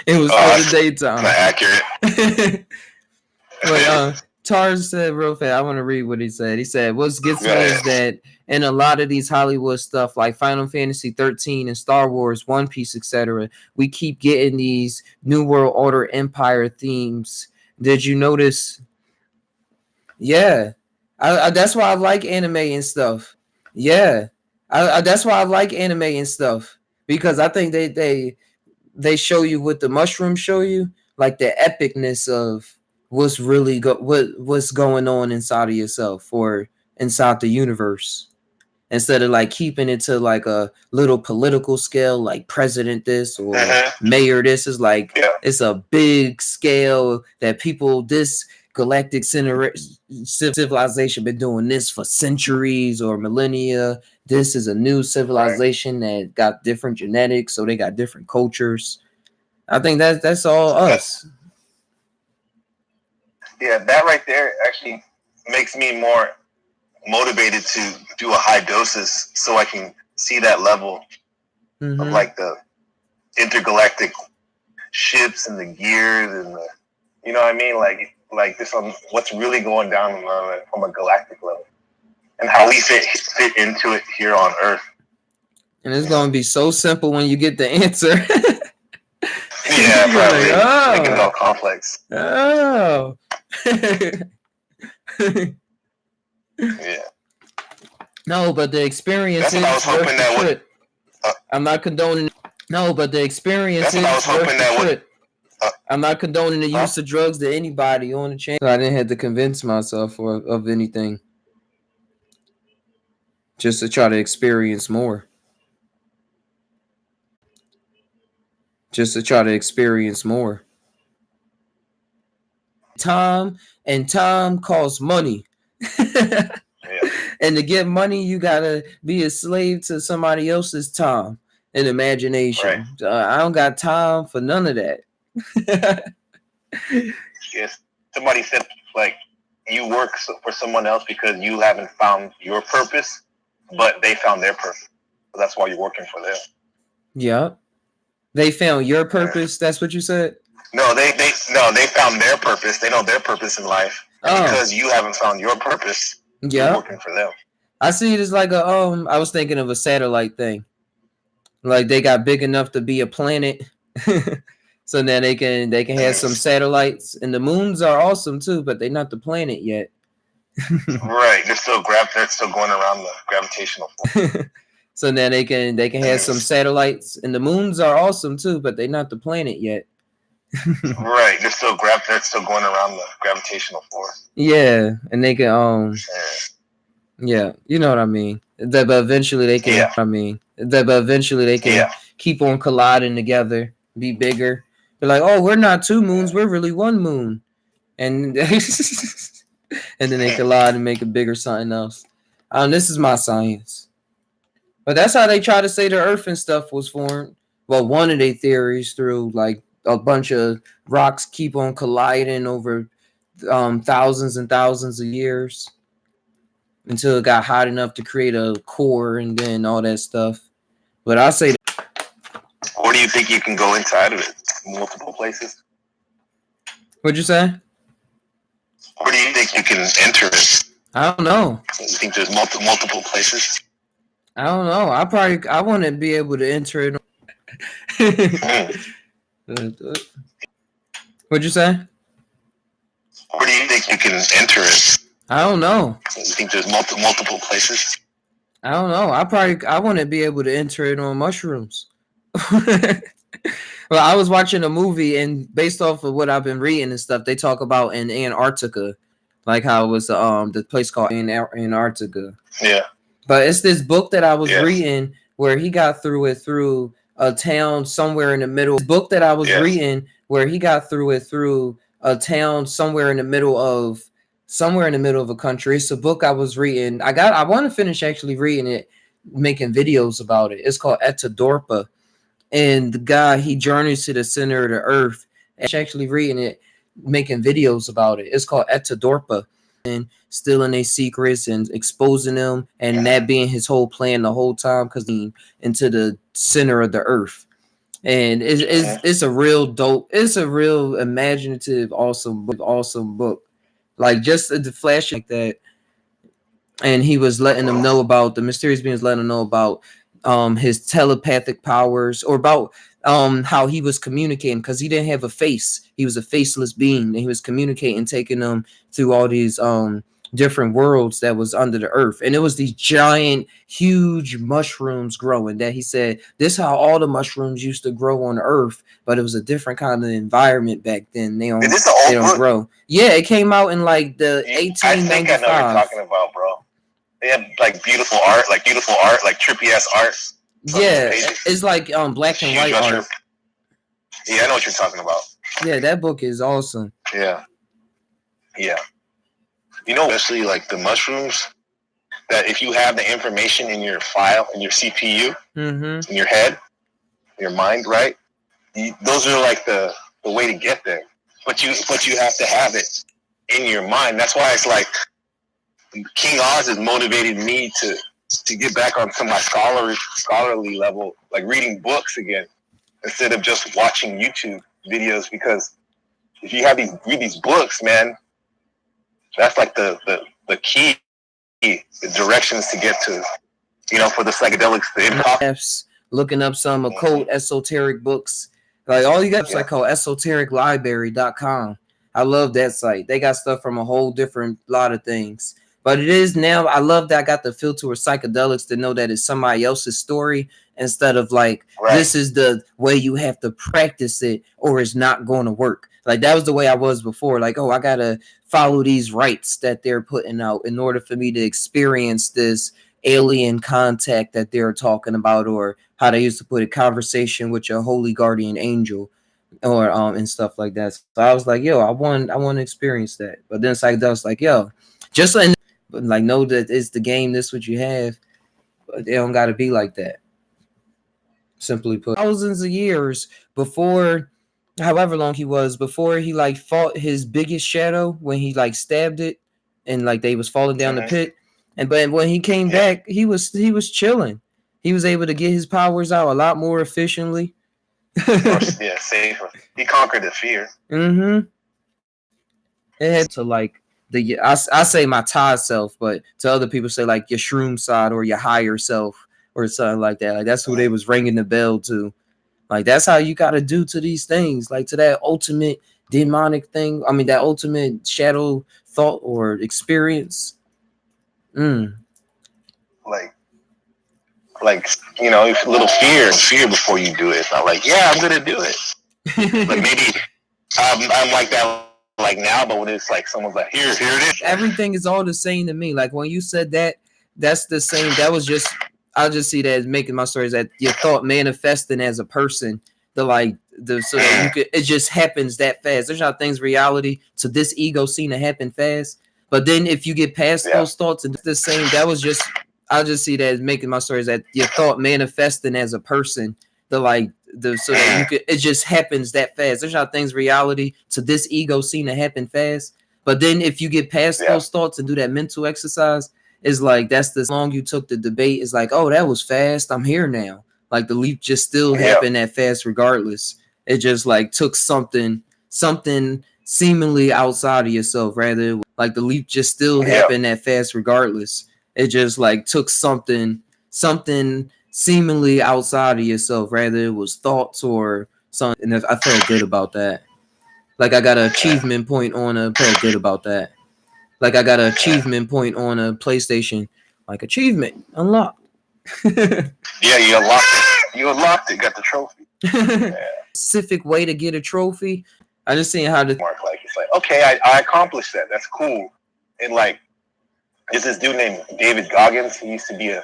It was for the daytime. Not accurate. But Tars said real fast. I want to read what he said. He said, "What gets me is that in a lot of these Hollywood stuff, like Final Fantasy 13 and Star Wars, One Piece, etc., we keep getting these New World Order Empire themes. Did you notice?" Yeah, that's why I like anime and stuff. Yeah, that's why I like anime and stuff, because I think they show you what the mushrooms show you, like the epicness of what's really what's going on inside of yourself or inside the universe, instead of like keeping it to like a little political scale, like president this or mayor this. Is like it's a big scale that people this galactic civilization been doing this for centuries or millennia. This is a new civilization that got different genetics, so they got different cultures. I think that's all us. Yeah, that right there actually makes me more motivated to do a high doses so I can see that level of like the intergalactic ships and the gears and the, you know what I mean? Like this on what's really going down from a galactic level and how we fit into it here on Earth. And it's going to be so simple when you get the answer. Yeah, probably. Making it all complex. Oh. Yeah. No, but the experience is worth the trip. I'm not condoning. No, but the experience is worth the trip. I'm not condoning the use of drugs to anybody on the chain. So I didn't have to convince myself of anything. Just to try to experience more. Just to try to experience more. Time costs money. And to get money, you gotta be a slave to somebody else's time and imagination. Right. I don't got time for none of that. Yes, somebody said like you work for someone else because you haven't found your purpose, but they found their purpose. So that's why you're working for them. Yeah, they found your purpose. That's what you said. No, they found their purpose. They know their purpose in life. Because you haven't found your purpose. Yeah, you're working for them. I see it as like a I was thinking of a satellite thing. Like they got big enough to be a planet. So now they can have some satellites, and the moons are awesome too, but they're not the planet yet. Right, they're still going around the gravitational force. So now they can have some satellites, and the moons are awesome too, but they're not the planet yet. Right, they're still going around the gravitational force. Yeah, and they can yeah, you know what I mean. But eventually they can. Yeah. I mean, but eventually they can keep on colliding together, be bigger. They're like, oh, we're not two moons, we're really one moon, and and then they collide and make a bigger something else. This is my science, but that's how they try to say the Earth and stuff was formed. Well, one of their theories through like a bunch of rocks keep on colliding over thousands and thousands of years until it got hot enough to create a core and then all that stuff. But I say, where do you think you can go inside of it? Multiple places. What'd you say? Where do you think you can enter it? I don't know. You think there's multiple places? I don't know. I want to be able to enter it. What'd you say? Where do you think you can enter it? I don't know. You think there's multiple places? I don't know. I want to be able to enter it on mushrooms. Well, I was watching a movie, and based off of what I've been reading and stuff, they talk about in Antarctica, like how it was the place called Antarctica. Yeah. But it's this book that I was reading where he got through it through a town somewhere in the middle. This book that I was reading where he got through it through a town somewhere in the middle of a country. It's a book I was reading. I want to finish actually reading it, making videos about it. It's called Etadorpa. And the guy, he journeys to the center of the earth. Actually reading it, making videos about it. It's called Etadorpa. And stealing their secrets and exposing them, and that being his whole plan the whole time, because he into the center of the earth. And it's a real dope, it's a real imaginative, awesome book. Like just the flash like that. And he was letting them know about the mysterious beings, letting them know about his telepathic powers, or about how he was communicating, because he didn't have a face. He was a faceless being, and he was communicating, taking them through all these different worlds that was under the earth. And it was these giant, huge mushrooms growing, that he said this is how all the mushrooms used to grow on earth, but it was a different kind of environment back then. They don't grow. Yeah, it came out in like the 1895. I think I know what you're talking about, bro. They have like beautiful art, like trippy ass art. Yeah, it's like black and white art. Yeah, I know what you're talking about. Yeah, that book is awesome. Yeah. You know, especially like the mushrooms, that if you have the information in your file, in your CPU, in your head, your mind, right? Those are like the way to get there. But you have to have it in your mind. That's why it's like King Oz has motivated me to get back onto my scholarly level, like reading books again, instead of just watching YouTube videos. Because if you read these books, man, that's like the key, the directions to get to, for the psychedelics. Looking up some occult esoteric books. Like all you got is like called esotericlibrary.com. I love that site. They got stuff from a whole different lot of things. But it is now, I love that I got the filter with psychedelics to know that it's somebody else's story, instead of like, this is the way you have to practice it or it's not going to work. Like that was the way I was before. Like, oh, I got to follow these rites that they're putting out in order for me to experience this alien contact that they're talking about, or how they used to put it, conversation with your holy guardian angel, or and stuff like that. So I was like, yo, I want to experience that. But then psychedelics like, yo, just like know that it's the game, this what you have, but they don't got to be like that. Simply put, thousands of years before, however long he was, before he like fought his biggest shadow, when he like stabbed it and like they was falling down the pit. And but when he came back, he was chilling. He was able to get his powers out a lot more efficiently. Safer. He conquered the fear. It had to like I say my Thai self, but to other people say like your shroom side or your higher self or something like that. Like that's who they was ringing the bell to. Like that's how you got to do to these things, like to that ultimate demonic thing. I mean, that ultimate shadow thought or experience. Like a little fear before you do it. It's not like, yeah, I'm gonna do it. Like maybe I'm like that like now, but when it's like someone's like, here it is. Everything is all the same to me. Like when you said that, that's the same. That was just, I just see that as making my stories, that your thought manifesting as a person. So that you could, it just happens that fast. There's not things reality. So this ego seem to happen fast. But then if you get past those thoughts, and the same, that was just, I just see that as making my stories, that your thought manifesting as a person. So that you could, it just happens that fast. There's not things reality. So this ego seem to happen fast. But then if you get past those thoughts and do that mental exercise, it's like that's the long you took the debate. It's like, oh, that was fast. I'm here now. Like the leap just still happened that fast regardless. It just like took something seemingly outside of yourself, rather like the leap just still happened that fast regardless. It just like took something seemingly outside of yourself, rather it was thoughts or something. And I felt good about that. Like I got an achievement point on a. Felt good about that. Like I got an achievement point on a PlayStation. Like achievement unlocked. Yeah, you unlocked it. You unlocked it. Got the trophy. Yeah. Specific way to get a trophy. I just seen how the Mark, like it's like, okay, I accomplished that. That's cool. And like, there's this dude named David Goggins. He used to be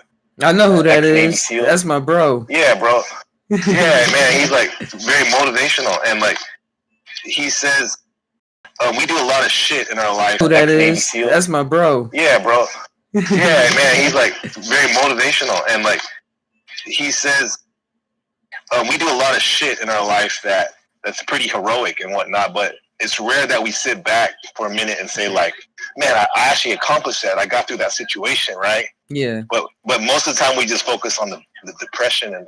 I know who that Navy is. SEAL. That's my bro. Yeah, bro. Yeah, man. He's like very motivational, and like he says, we do a lot of shit in our life. Who that Navy is? SEAL. That's my bro. Yeah, bro. Yeah, man. He's like very motivational, and like he says, we do a lot of shit in our life that's pretty heroic and whatnot, but it's rare that we sit back for a minute and say like, man, I actually accomplished that. I got through that situation, right? Yeah. But most of the time we just focus on the depression and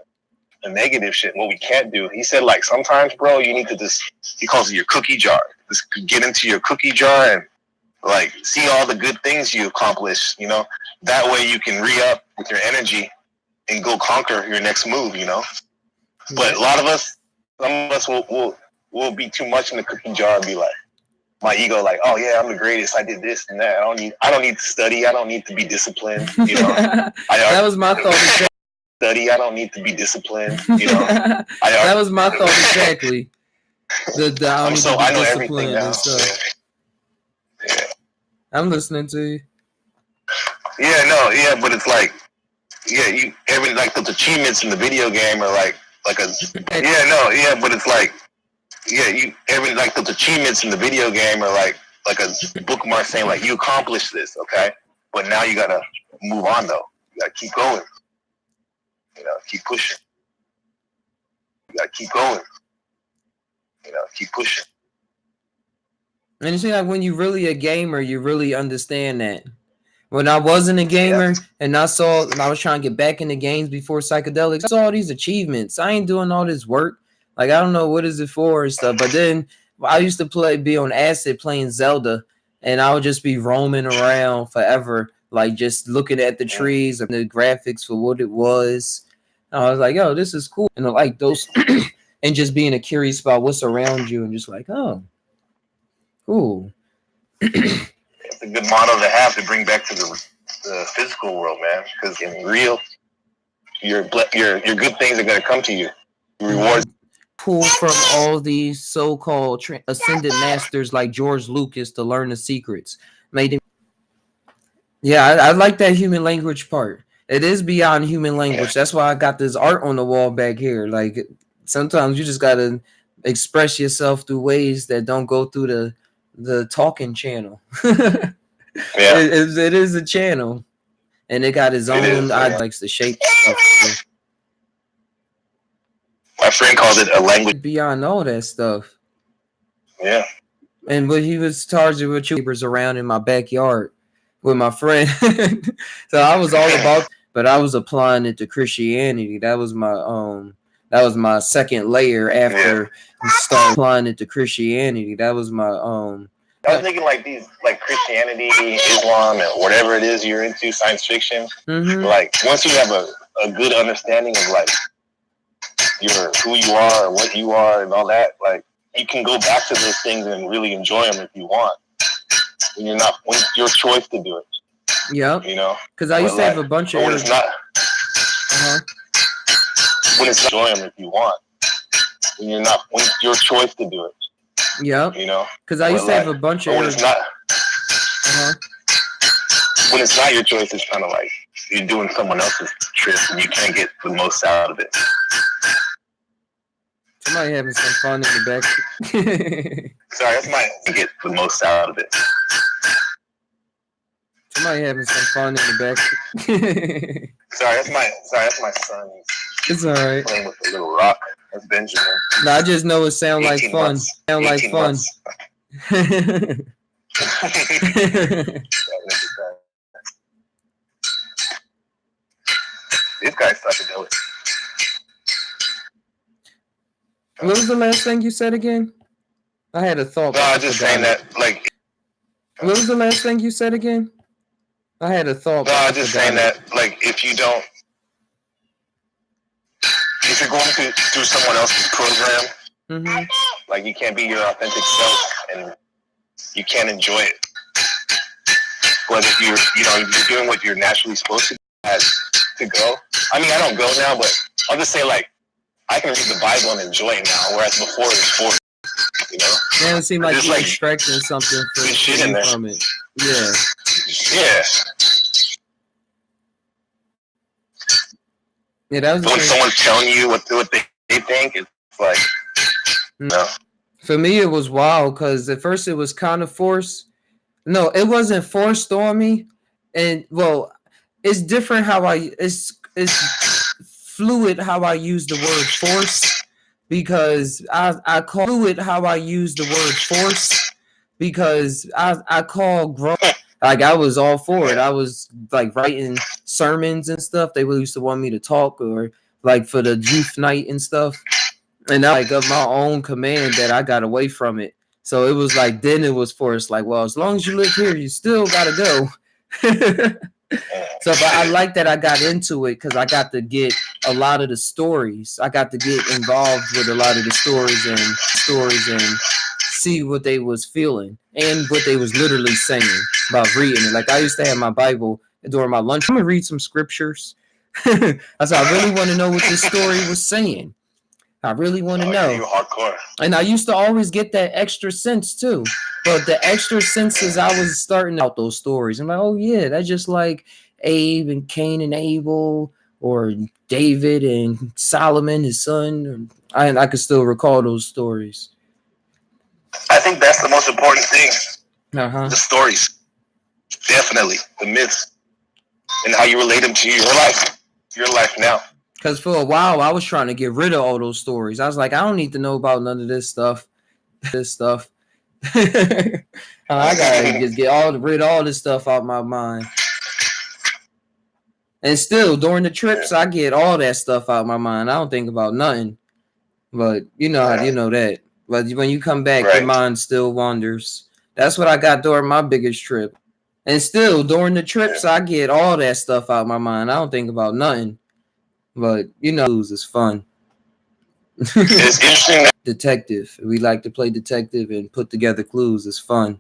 the negative shit, what we can't do. He said like sometimes, bro, you need to just, he calls it your cookie jar. Just get into your cookie jar and like see all the good things you accomplished, you know? That way you can re-up with your energy and go conquer your next move, you know? But a lot of us, some of us will be too much in the cookie jar and be like, my ego, like, oh yeah, I'm the greatest. I did this and that. I don't need to study. I don't need to be disciplined. You know, that was my thought. Study. I don't need to be disciplined. You know, that was my thought exactly. I know everything now. Yeah. I'm listening to you. Yeah, but it's like, yeah, like those achievements in the video game are like but it's like, yeah, like those achievements in the video game are like a bookmark saying like you accomplished this, okay? But now you gotta move on though. You gotta keep going. You know, keep pushing. You gotta keep going. You know, keep pushing. And you see, like when you're really a gamer, you really understand that. When I wasn't a gamer and I was trying to get back into games before psychedelics, I saw all these achievements. I ain't doing all this work. Like, I don't know what is it for and stuff. But then I used to be on acid playing Zelda, and I would just be roaming around forever, like just looking at the trees and the graphics for what it was. And I was like, yo, this is cool. And like those, and just being curious about what's around you and just like, oh, cool. It's a good motto to have to bring back to the physical world, man. Because in real, your good things are going to come to you. Rewards. Pull from all these so-called ascended masters like George Lucas to learn the secrets. Made him. Yeah, I like that human language part. It is beyond human language. That's why I got this art on the wall back here. Like sometimes you just gotta express yourself through ways that don't go through the talking channel. It is a channel, and it got its own. I likes the shape stuff. My friend called it a language beyond all that stuff. Yeah. And when he was charging with neighbors around in my backyard with my friend, so I was all about, but I was applying it to Christianity. That was my second layer after start applying it to Christianity. That was my I was thinking like these, like Christianity, Islam, and whatever it is you're into, science fiction. Mm-hmm. Like once you have a good understanding of like who you are, what you are, and all that, like you can go back to those things and really enjoy them if you want. When it's your choice to do it. Yeah. You know, because I used to have a bunch of. When it's not. When it's not, enjoy them if you want. When it's your choice to do it. Yeah. You know, because I used to have a bunch of. When it's not. When it's not your choice, it's kind of like you're doing someone else's trip and you can't get the most out of it. Somebody having some fun in the back. Sorry, that's my get the most out of it. Somebody having some fun in the back. Sorry, that's my son. It's all right. Playing with a little rock. That's Benjamin. No, I just know it sound like fun. Sound like fun. This guy's psychedelic. What was the last thing you said again? I had a thought. No, I was just saying that, like. What was the last thing you said again? I had a thought. No, I was just saying that, like, if you're going through someone else's program, Mm-hmm. Like you can't be your authentic self, and you can't enjoy it. But if you're doing what you're naturally supposed to go. I mean, I don't go now, but I'll just say like I can read the Bible and enjoy it now, whereas before it was forced. You know? Yeah, it seemed like just you're like extracting something from it. Yeah. Yeah. Yeah, that was when someone's telling you what they think, it's like, no. For me, it was wild because at first it was kind of forced. No, it wasn't forced on me, and well, it's different how it's fluid how I use the word force because I call fluid how I use the word force because I call growth. Like I was all for it. I was like writing sermons and stuff. They used to want me to talk or like for the youth night and stuff. And I like of my own command that I got away from it. So it was like then it was forced. Like, well, as long as you live here, you still gotta go. So, but I like that I got into it because I got to get a lot of the stories. I got to get involved with a lot of the stories and see what they was feeling and what they was literally saying about reading it. Like I used to have my Bible during my lunch. I'm gonna read some scriptures. I said I really want to know what this story was saying. I really want to know. Hardcore. And I used to always get that extra sense too. But the extra senses I was starting out those stories. I'm like, oh yeah, that's just like Abe and Cain and Abel, or David and Solomon, his son. I could still recall those stories. I think that's the most important thing. Uh-huh. The stories. Definitely. The myths. And how you relate them to your life. Your life now. Because for a while, I was trying to get rid of all those stories. I was like, I don't need to know about none of this stuff. I gotta just get rid of all this stuff out of my mind. And still, during the trips, I get all that stuff out of my mind. I don't think about nothing. But you know how you know that. But when you come back, your mind still wanders. That's what I got during my biggest trip. And still, during the trips, I get all that stuff out of my mind. I don't think about nothing. But you know, it's fun. It's interesting. Detective. We like to play detective and put together clues. It's fun.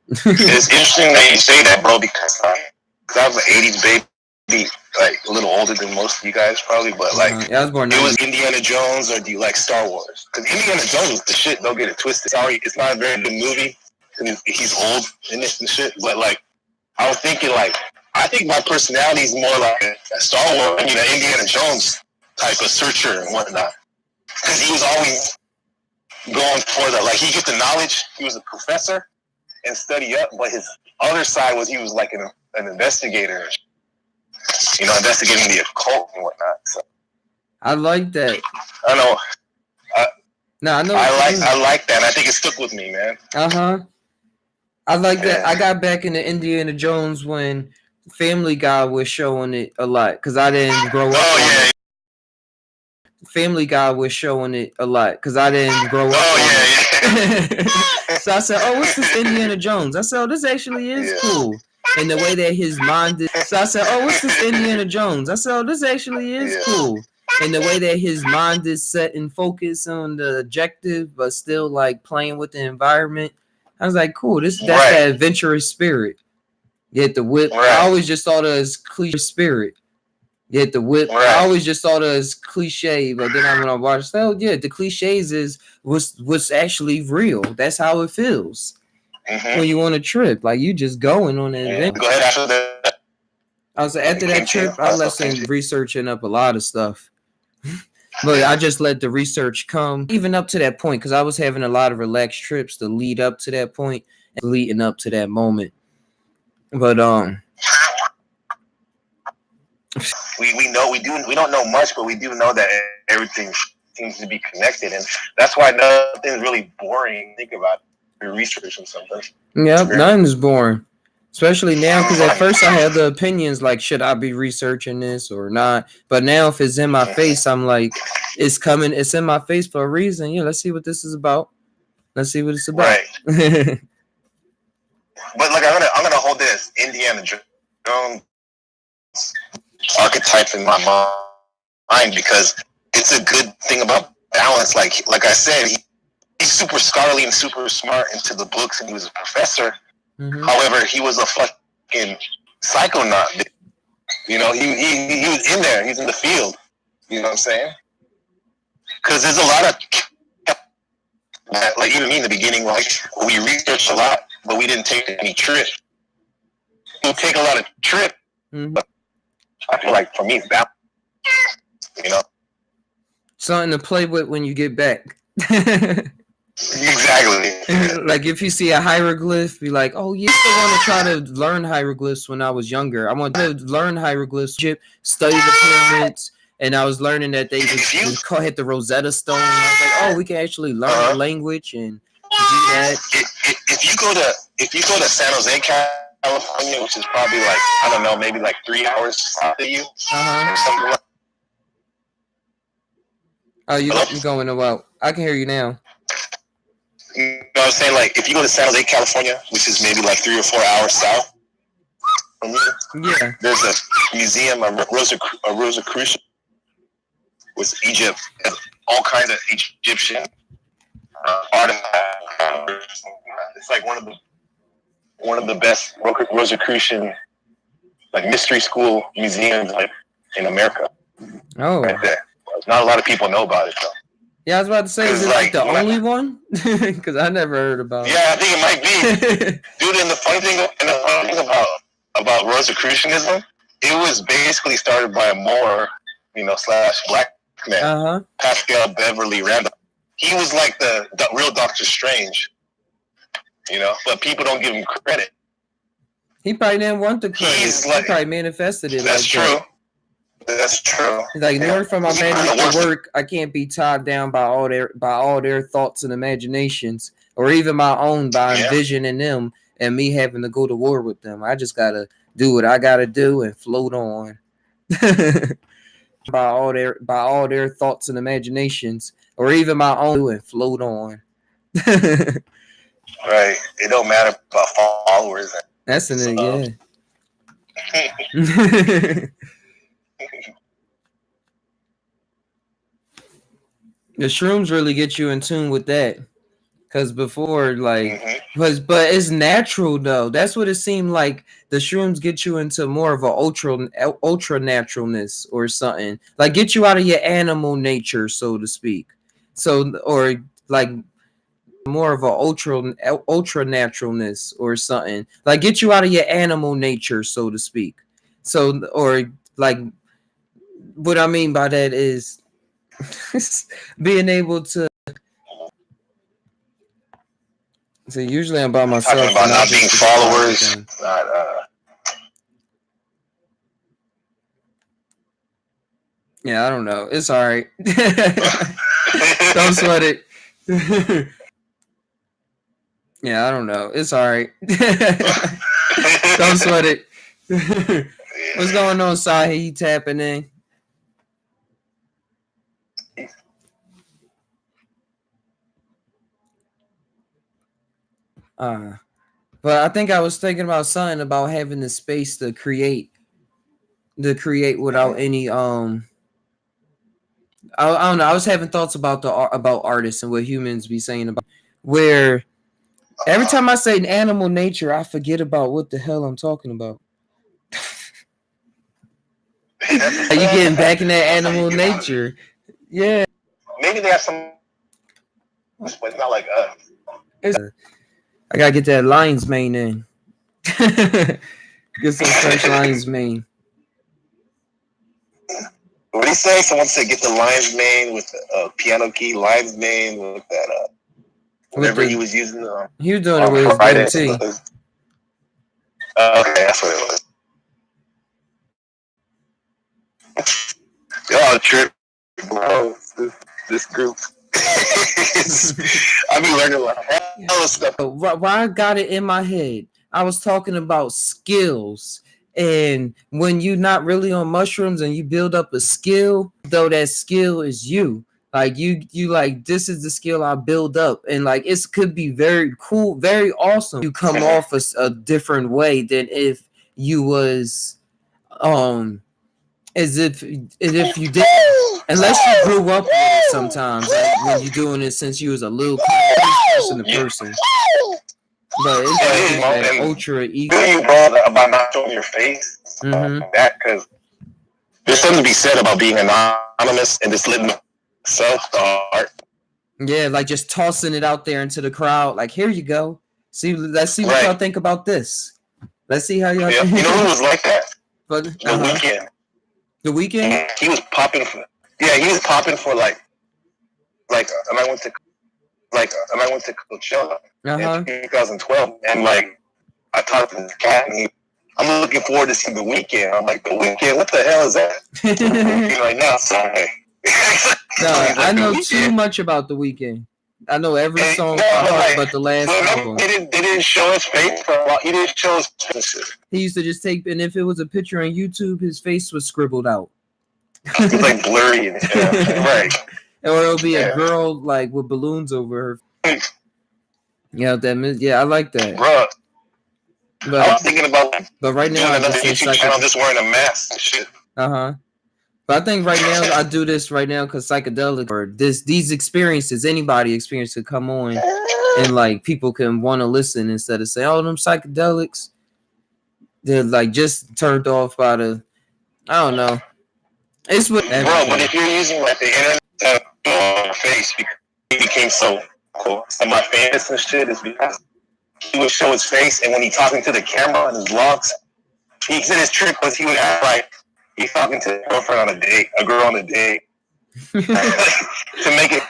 It's interesting that you say that, bro, because I was an 80s baby, like a little older than most of you guys probably, but like I was born it was Indiana Jones, or do you like Star Wars? Because Indiana Jones was the shit. Don't get it twisted. Sorry, it's not a very good movie because he's old in it and shit. But like, I was thinking like, I think my personality is more like a Star Wars, Indiana Jones type of searcher and whatnot. Because he was always going for the, like, he get the knowledge. He was a professor and study up, but his other side was he was like an investigator, investigating the occult and whatnot. So I like that. I know. I know. I like that. I think it stuck with me, man. I like that. I got back into Indiana Jones when Family Guy was showing it a lot because I didn't grow up. Oh yeah. Family Guy was showing it a lot because I didn't grow up. Yeah. So I said, "Oh, what's this Indiana Jones?" I said, "Oh, this actually is cool." And the way that his mind is. So I said, "Oh, what's this Indiana Jones?" I said, "Oh, this actually is cool." And the way that his mind is set and focused on the objective, but still like playing with the environment. I was like, "Cool, that's that adventurous spirit." Yet the whip, I always just thought of as cliche spirit. Yet the whip, I always just thought of as cliche, but then when I watched, oh yeah, the cliches is what's actually real. That's how it feels when you on a trip, like you just going on an adventure. Go ahead after that. I was after that trip, I lessened researching up a lot of stuff, but I just let the research come even up to that point because I was having a lot of relaxed trips to lead up to that point and leading up to that moment. But we don't know much, but we do know that everything seems to be connected, and that's why nothing's really boring. Think about it. You're researching something. Yep, nothing's boring, especially now because at first I had the opinions like, should I be researching this or not? But now if it's in my face, I'm like, it's coming. It's in my face for a reason. Yeah, let's see what this is about. Let's see what it's about. Right. But like I'm gonna hold this Indiana Jones archetype in my mind because it's a good thing about balance. Like I said, he's super scholarly and super smart into the books, and he was a professor. Mm-hmm. However, he was a fucking psychonaut. You know, he was in there. He's in the field. You know what I'm saying? Because there's a lot of like even me in the beginning, like we researched a lot, but we didn't take any trip. We take a lot of trip. Mm-hmm. But I feel like for me, it's balance. You know, something to play with when you get back. Exactly. Like if you see a hieroglyph, be like, "Oh, you still want to try to learn hieroglyphs?" When I was younger, I wanted to learn hieroglyphs, study the pyramids, and I was learning that they just hit the Rosetta Stone. And I was like, "Oh, we can actually learn the language and do that." If you go to San Jose, California, which is probably like I don't know, maybe like 3 hours south of you, or something like. Oh, you're going about. I can hear you now. You know what I'm saying? Like, if you go to San Jose, California, which is maybe like 3 or 4 hours south from you, yeah, there's a museum, a Rosicrucian with Egypt, and all kinds of Egyptian artifacts. It's like one of the best Rosicrucian like mystery school museums like in America. Oh, right there. Not a lot of people know about it though. Yeah, I was about to say, is it like the only one? Because I never heard about it. Yeah, I think it might be. Dude, and the funny thing about Rosicrucianism, it was basically started by a Moor, / black man, Pascal Beverly Randolph. He was like the real Doctor Strange, but people don't give him credit. He probably didn't want the credit. He probably manifested it. That's true. That's true. Like, in order for my magic to work, I can't be tied down by all their thoughts and imaginations, or even my own by envisioning them and me having to go to war with them. I just gotta do what I gotta do and float on. by all their thoughts and imaginations, or even my own, and float on. Right. It don't matter about followers. That's an yeah. The shrooms really get you in tune with that, because before, like, but it's natural though. That's what it seemed like. The shrooms get you into more of a ultra naturalness or something, like get you out of your animal nature, so to speak. So, or like more of a ultra naturalness or something, like get you out of your animal nature, so to speak. So, or like, what I mean by that is being able to. So usually I'm by myself. Talking about not being followers. Yeah, I don't know. It's all right. Don't sweat it. Yeah, I don't know. It's all right. Don't sweat it. What's going on, Psy? You tapping in? But I think I was thinking about something about having the space to create without any I don't know. I was having thoughts about artists and what humans be saying about, where every time I say animal nature, I forget about what the hell I'm talking about. Are you getting back in that animal nature? Yeah. Maybe they have some, but it's not like us. I gotta get that lion's mane in. Get some fresh lion's mane. What did he say? Someone said get the lion's mane with the piano key, lion's mane with that whatever he was using. He was doing it with his DMT. Okay, that's what it was. Y'all trip, bro. This group. I be learning a lot of stuff. Why I got it in my head, I was talking about skills. And when you're not really on mushrooms and you build up a skill, though that skill is you. Like you like, this is the skill I build up. And like, it could be very cool, very awesome. You come off a different way than if you was as if you did, unless you grew up with it sometimes, like when you're doing it since you was a little person to person. But it's like that ultra ego. You brought up about not showing your face. That because there's something to be said about being anonymous and just letting self art. Yeah, like just tossing it out there into the crowd. Like, here you go. Let's see what y'all think about this. Let's see how y'all. Yeah. You know who was like that? But The Weeknd. The Weeknd. He was popping for. Yeah, he was popping for and I went to Coachella in 2012, and like I talked to this cat, and I'm looking forward to seeing The Weeknd. I'm like, The Weeknd, what the hell is that? He's like, no, sorry. No, I know too much about The Weeknd. I know every song but the last album. They didn't show his face for a while. He didn't show his face. He used to just take, and if it was a picture on YouTube, his face was scribbled out. It was like blurry and right. Or it'll be a girl like with balloons over her. Yeah, I like that. Bro, but I was thinking about right now doing another YouTube channel just wearing a mask and shit. But I think right now I do this right now because psychedelic or these experiences, anybody experience could come on and like people can want to listen instead of saying, oh, them psychedelics. They're like just turned off by I don't know. It's what bro, but if you're using like the internet on your face because he became so cool. So my famous and shit is because he would show his face, and when he talking to the camera on his vlogs, he said his trick was he would act like he's talking to a girlfriend on a girl on a date to make it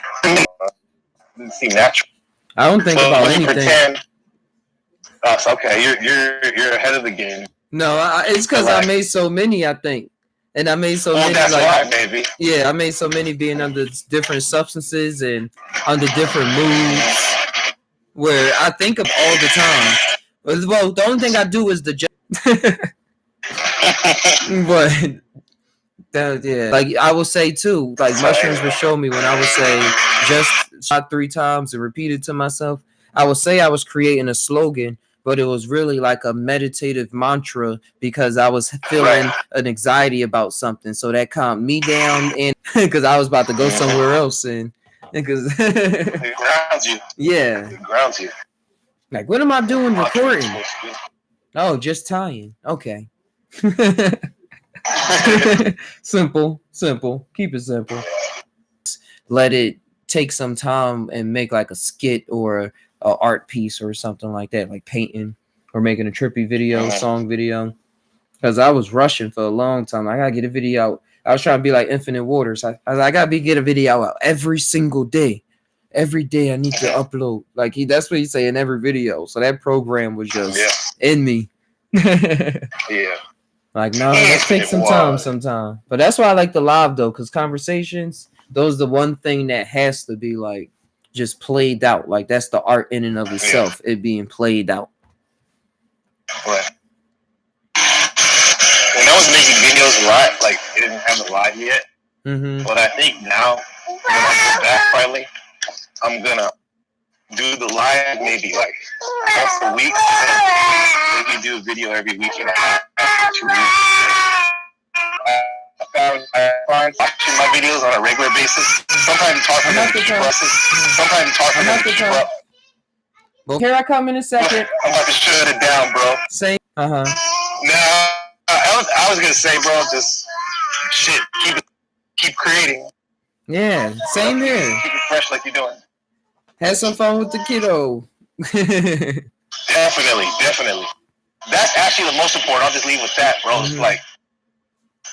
seem natural. I don't think about anything. Pretend, okay, you're ahead of the game. No, it's because I made so many. I think. And I made so many. That's why, baby. Yeah, I made so many being under different substances and under different moods, where I think of all the time. Well, the only thing I do is the but yeah, like I will say too, like mushrooms would show me when I would say just shot 3 times and repeat it to myself. I would say I was creating a slogan, but it was really like a meditative mantra because I was feeling an anxiety about something. So that calmed me down, and because I was about to go somewhere else, and because it grounds you. Yeah, it grounds you. Like, what am I doing recording? Oh, just tying. Okay. Simple. Keep it simple. Let it take some time and make like a skit or a art piece or something like that, like painting or making a trippy video, song video. Because I was rushing for a long time. I gotta get a video out. I was trying to be like Infinite Waters. I gotta get a video out every single day. Every day I need to upload. Like that's what he say in every video. So that program was just in me. Yeah. Like, no, let's take some time sometime. But that's why I like the live though, because conversations, those the one thing that has to be like just played out. Like that's the art in and of itself, it being played out. Right. When I was making videos live, like it didn't have a live yet. But I think now when I go back finally, I'm gonna do the live maybe like once a week. Maybe do a video every weekend. 2 weeks. I find watching my videos on a regular basis. Sometimes it's hard for me to keep up. Sometimes it's hard for me to keep up. Well, here I come in a second. I'm about to shut it down, bro. Same. No, I was gonna say, bro, just shit. Keep creating. Yeah, same here. Keep it fresh like you're doing. Have some fun with the kiddo. Definitely. That's actually the most important. I'll just leave with that, bro. It's like,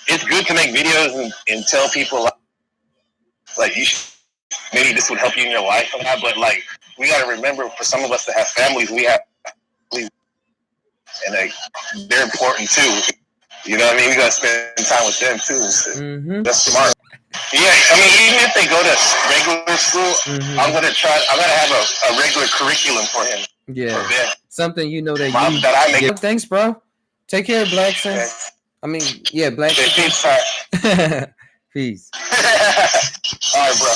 it's good to make videos and tell people like you should, maybe this would help you in your life and that, but like we gotta remember for some of us that have families, we have families, and like they're important too. You know what I mean? We gotta spend time with them too. So that's smart. Yeah, I mean, even if they go to regular school, I'm gonna have a regular curriculum for him. Yeah, something that I make. Thanks, bro. Take care, Blackson. Okay. I mean, yeah, Blackson. Peace. All right, bro.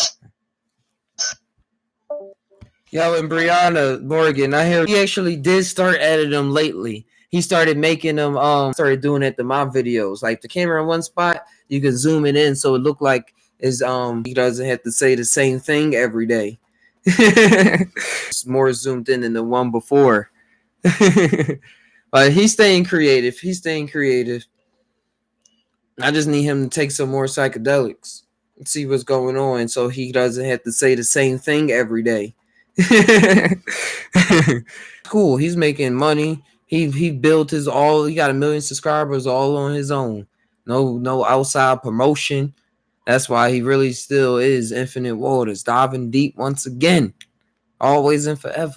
Yo, and Brianna Morgan, I hear he actually did start adding them lately. he started making them. Started doing it to my videos. Like the camera in one spot, you can zoom it in so it look like is he doesn't have to say the same thing every day. It's more zoomed in than the one before. But he's staying creative. I just need him to take some more psychedelics and see what's going on so he doesn't have to say the same thing every day. Cool. He's making money. He built he got 1 million subscribers all on his own. No outside promotion. That's why he really still is Infinite Waters, diving deep once again. Always and forever.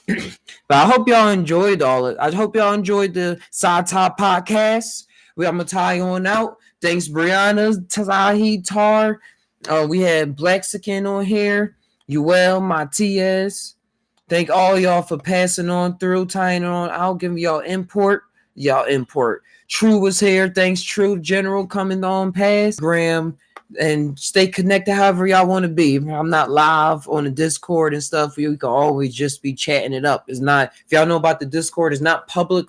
But I hope y'all enjoyed I hope y'all enjoyed the Psy Tai Podcast. I'm gonna tie on out. Thanks, Brianna, Tahi, Tar. We had Blaxican on here. Uel, Matias. Thank all y'all for passing on through, tying on out, giving y'all import. True was here. Thanks, True General, coming on past. Graham, and stay connected however y'all want to be. I'm not live on the Discord and stuff. We can always just be chatting it up. It's not, if y'all know about the Discord, it's not public. Like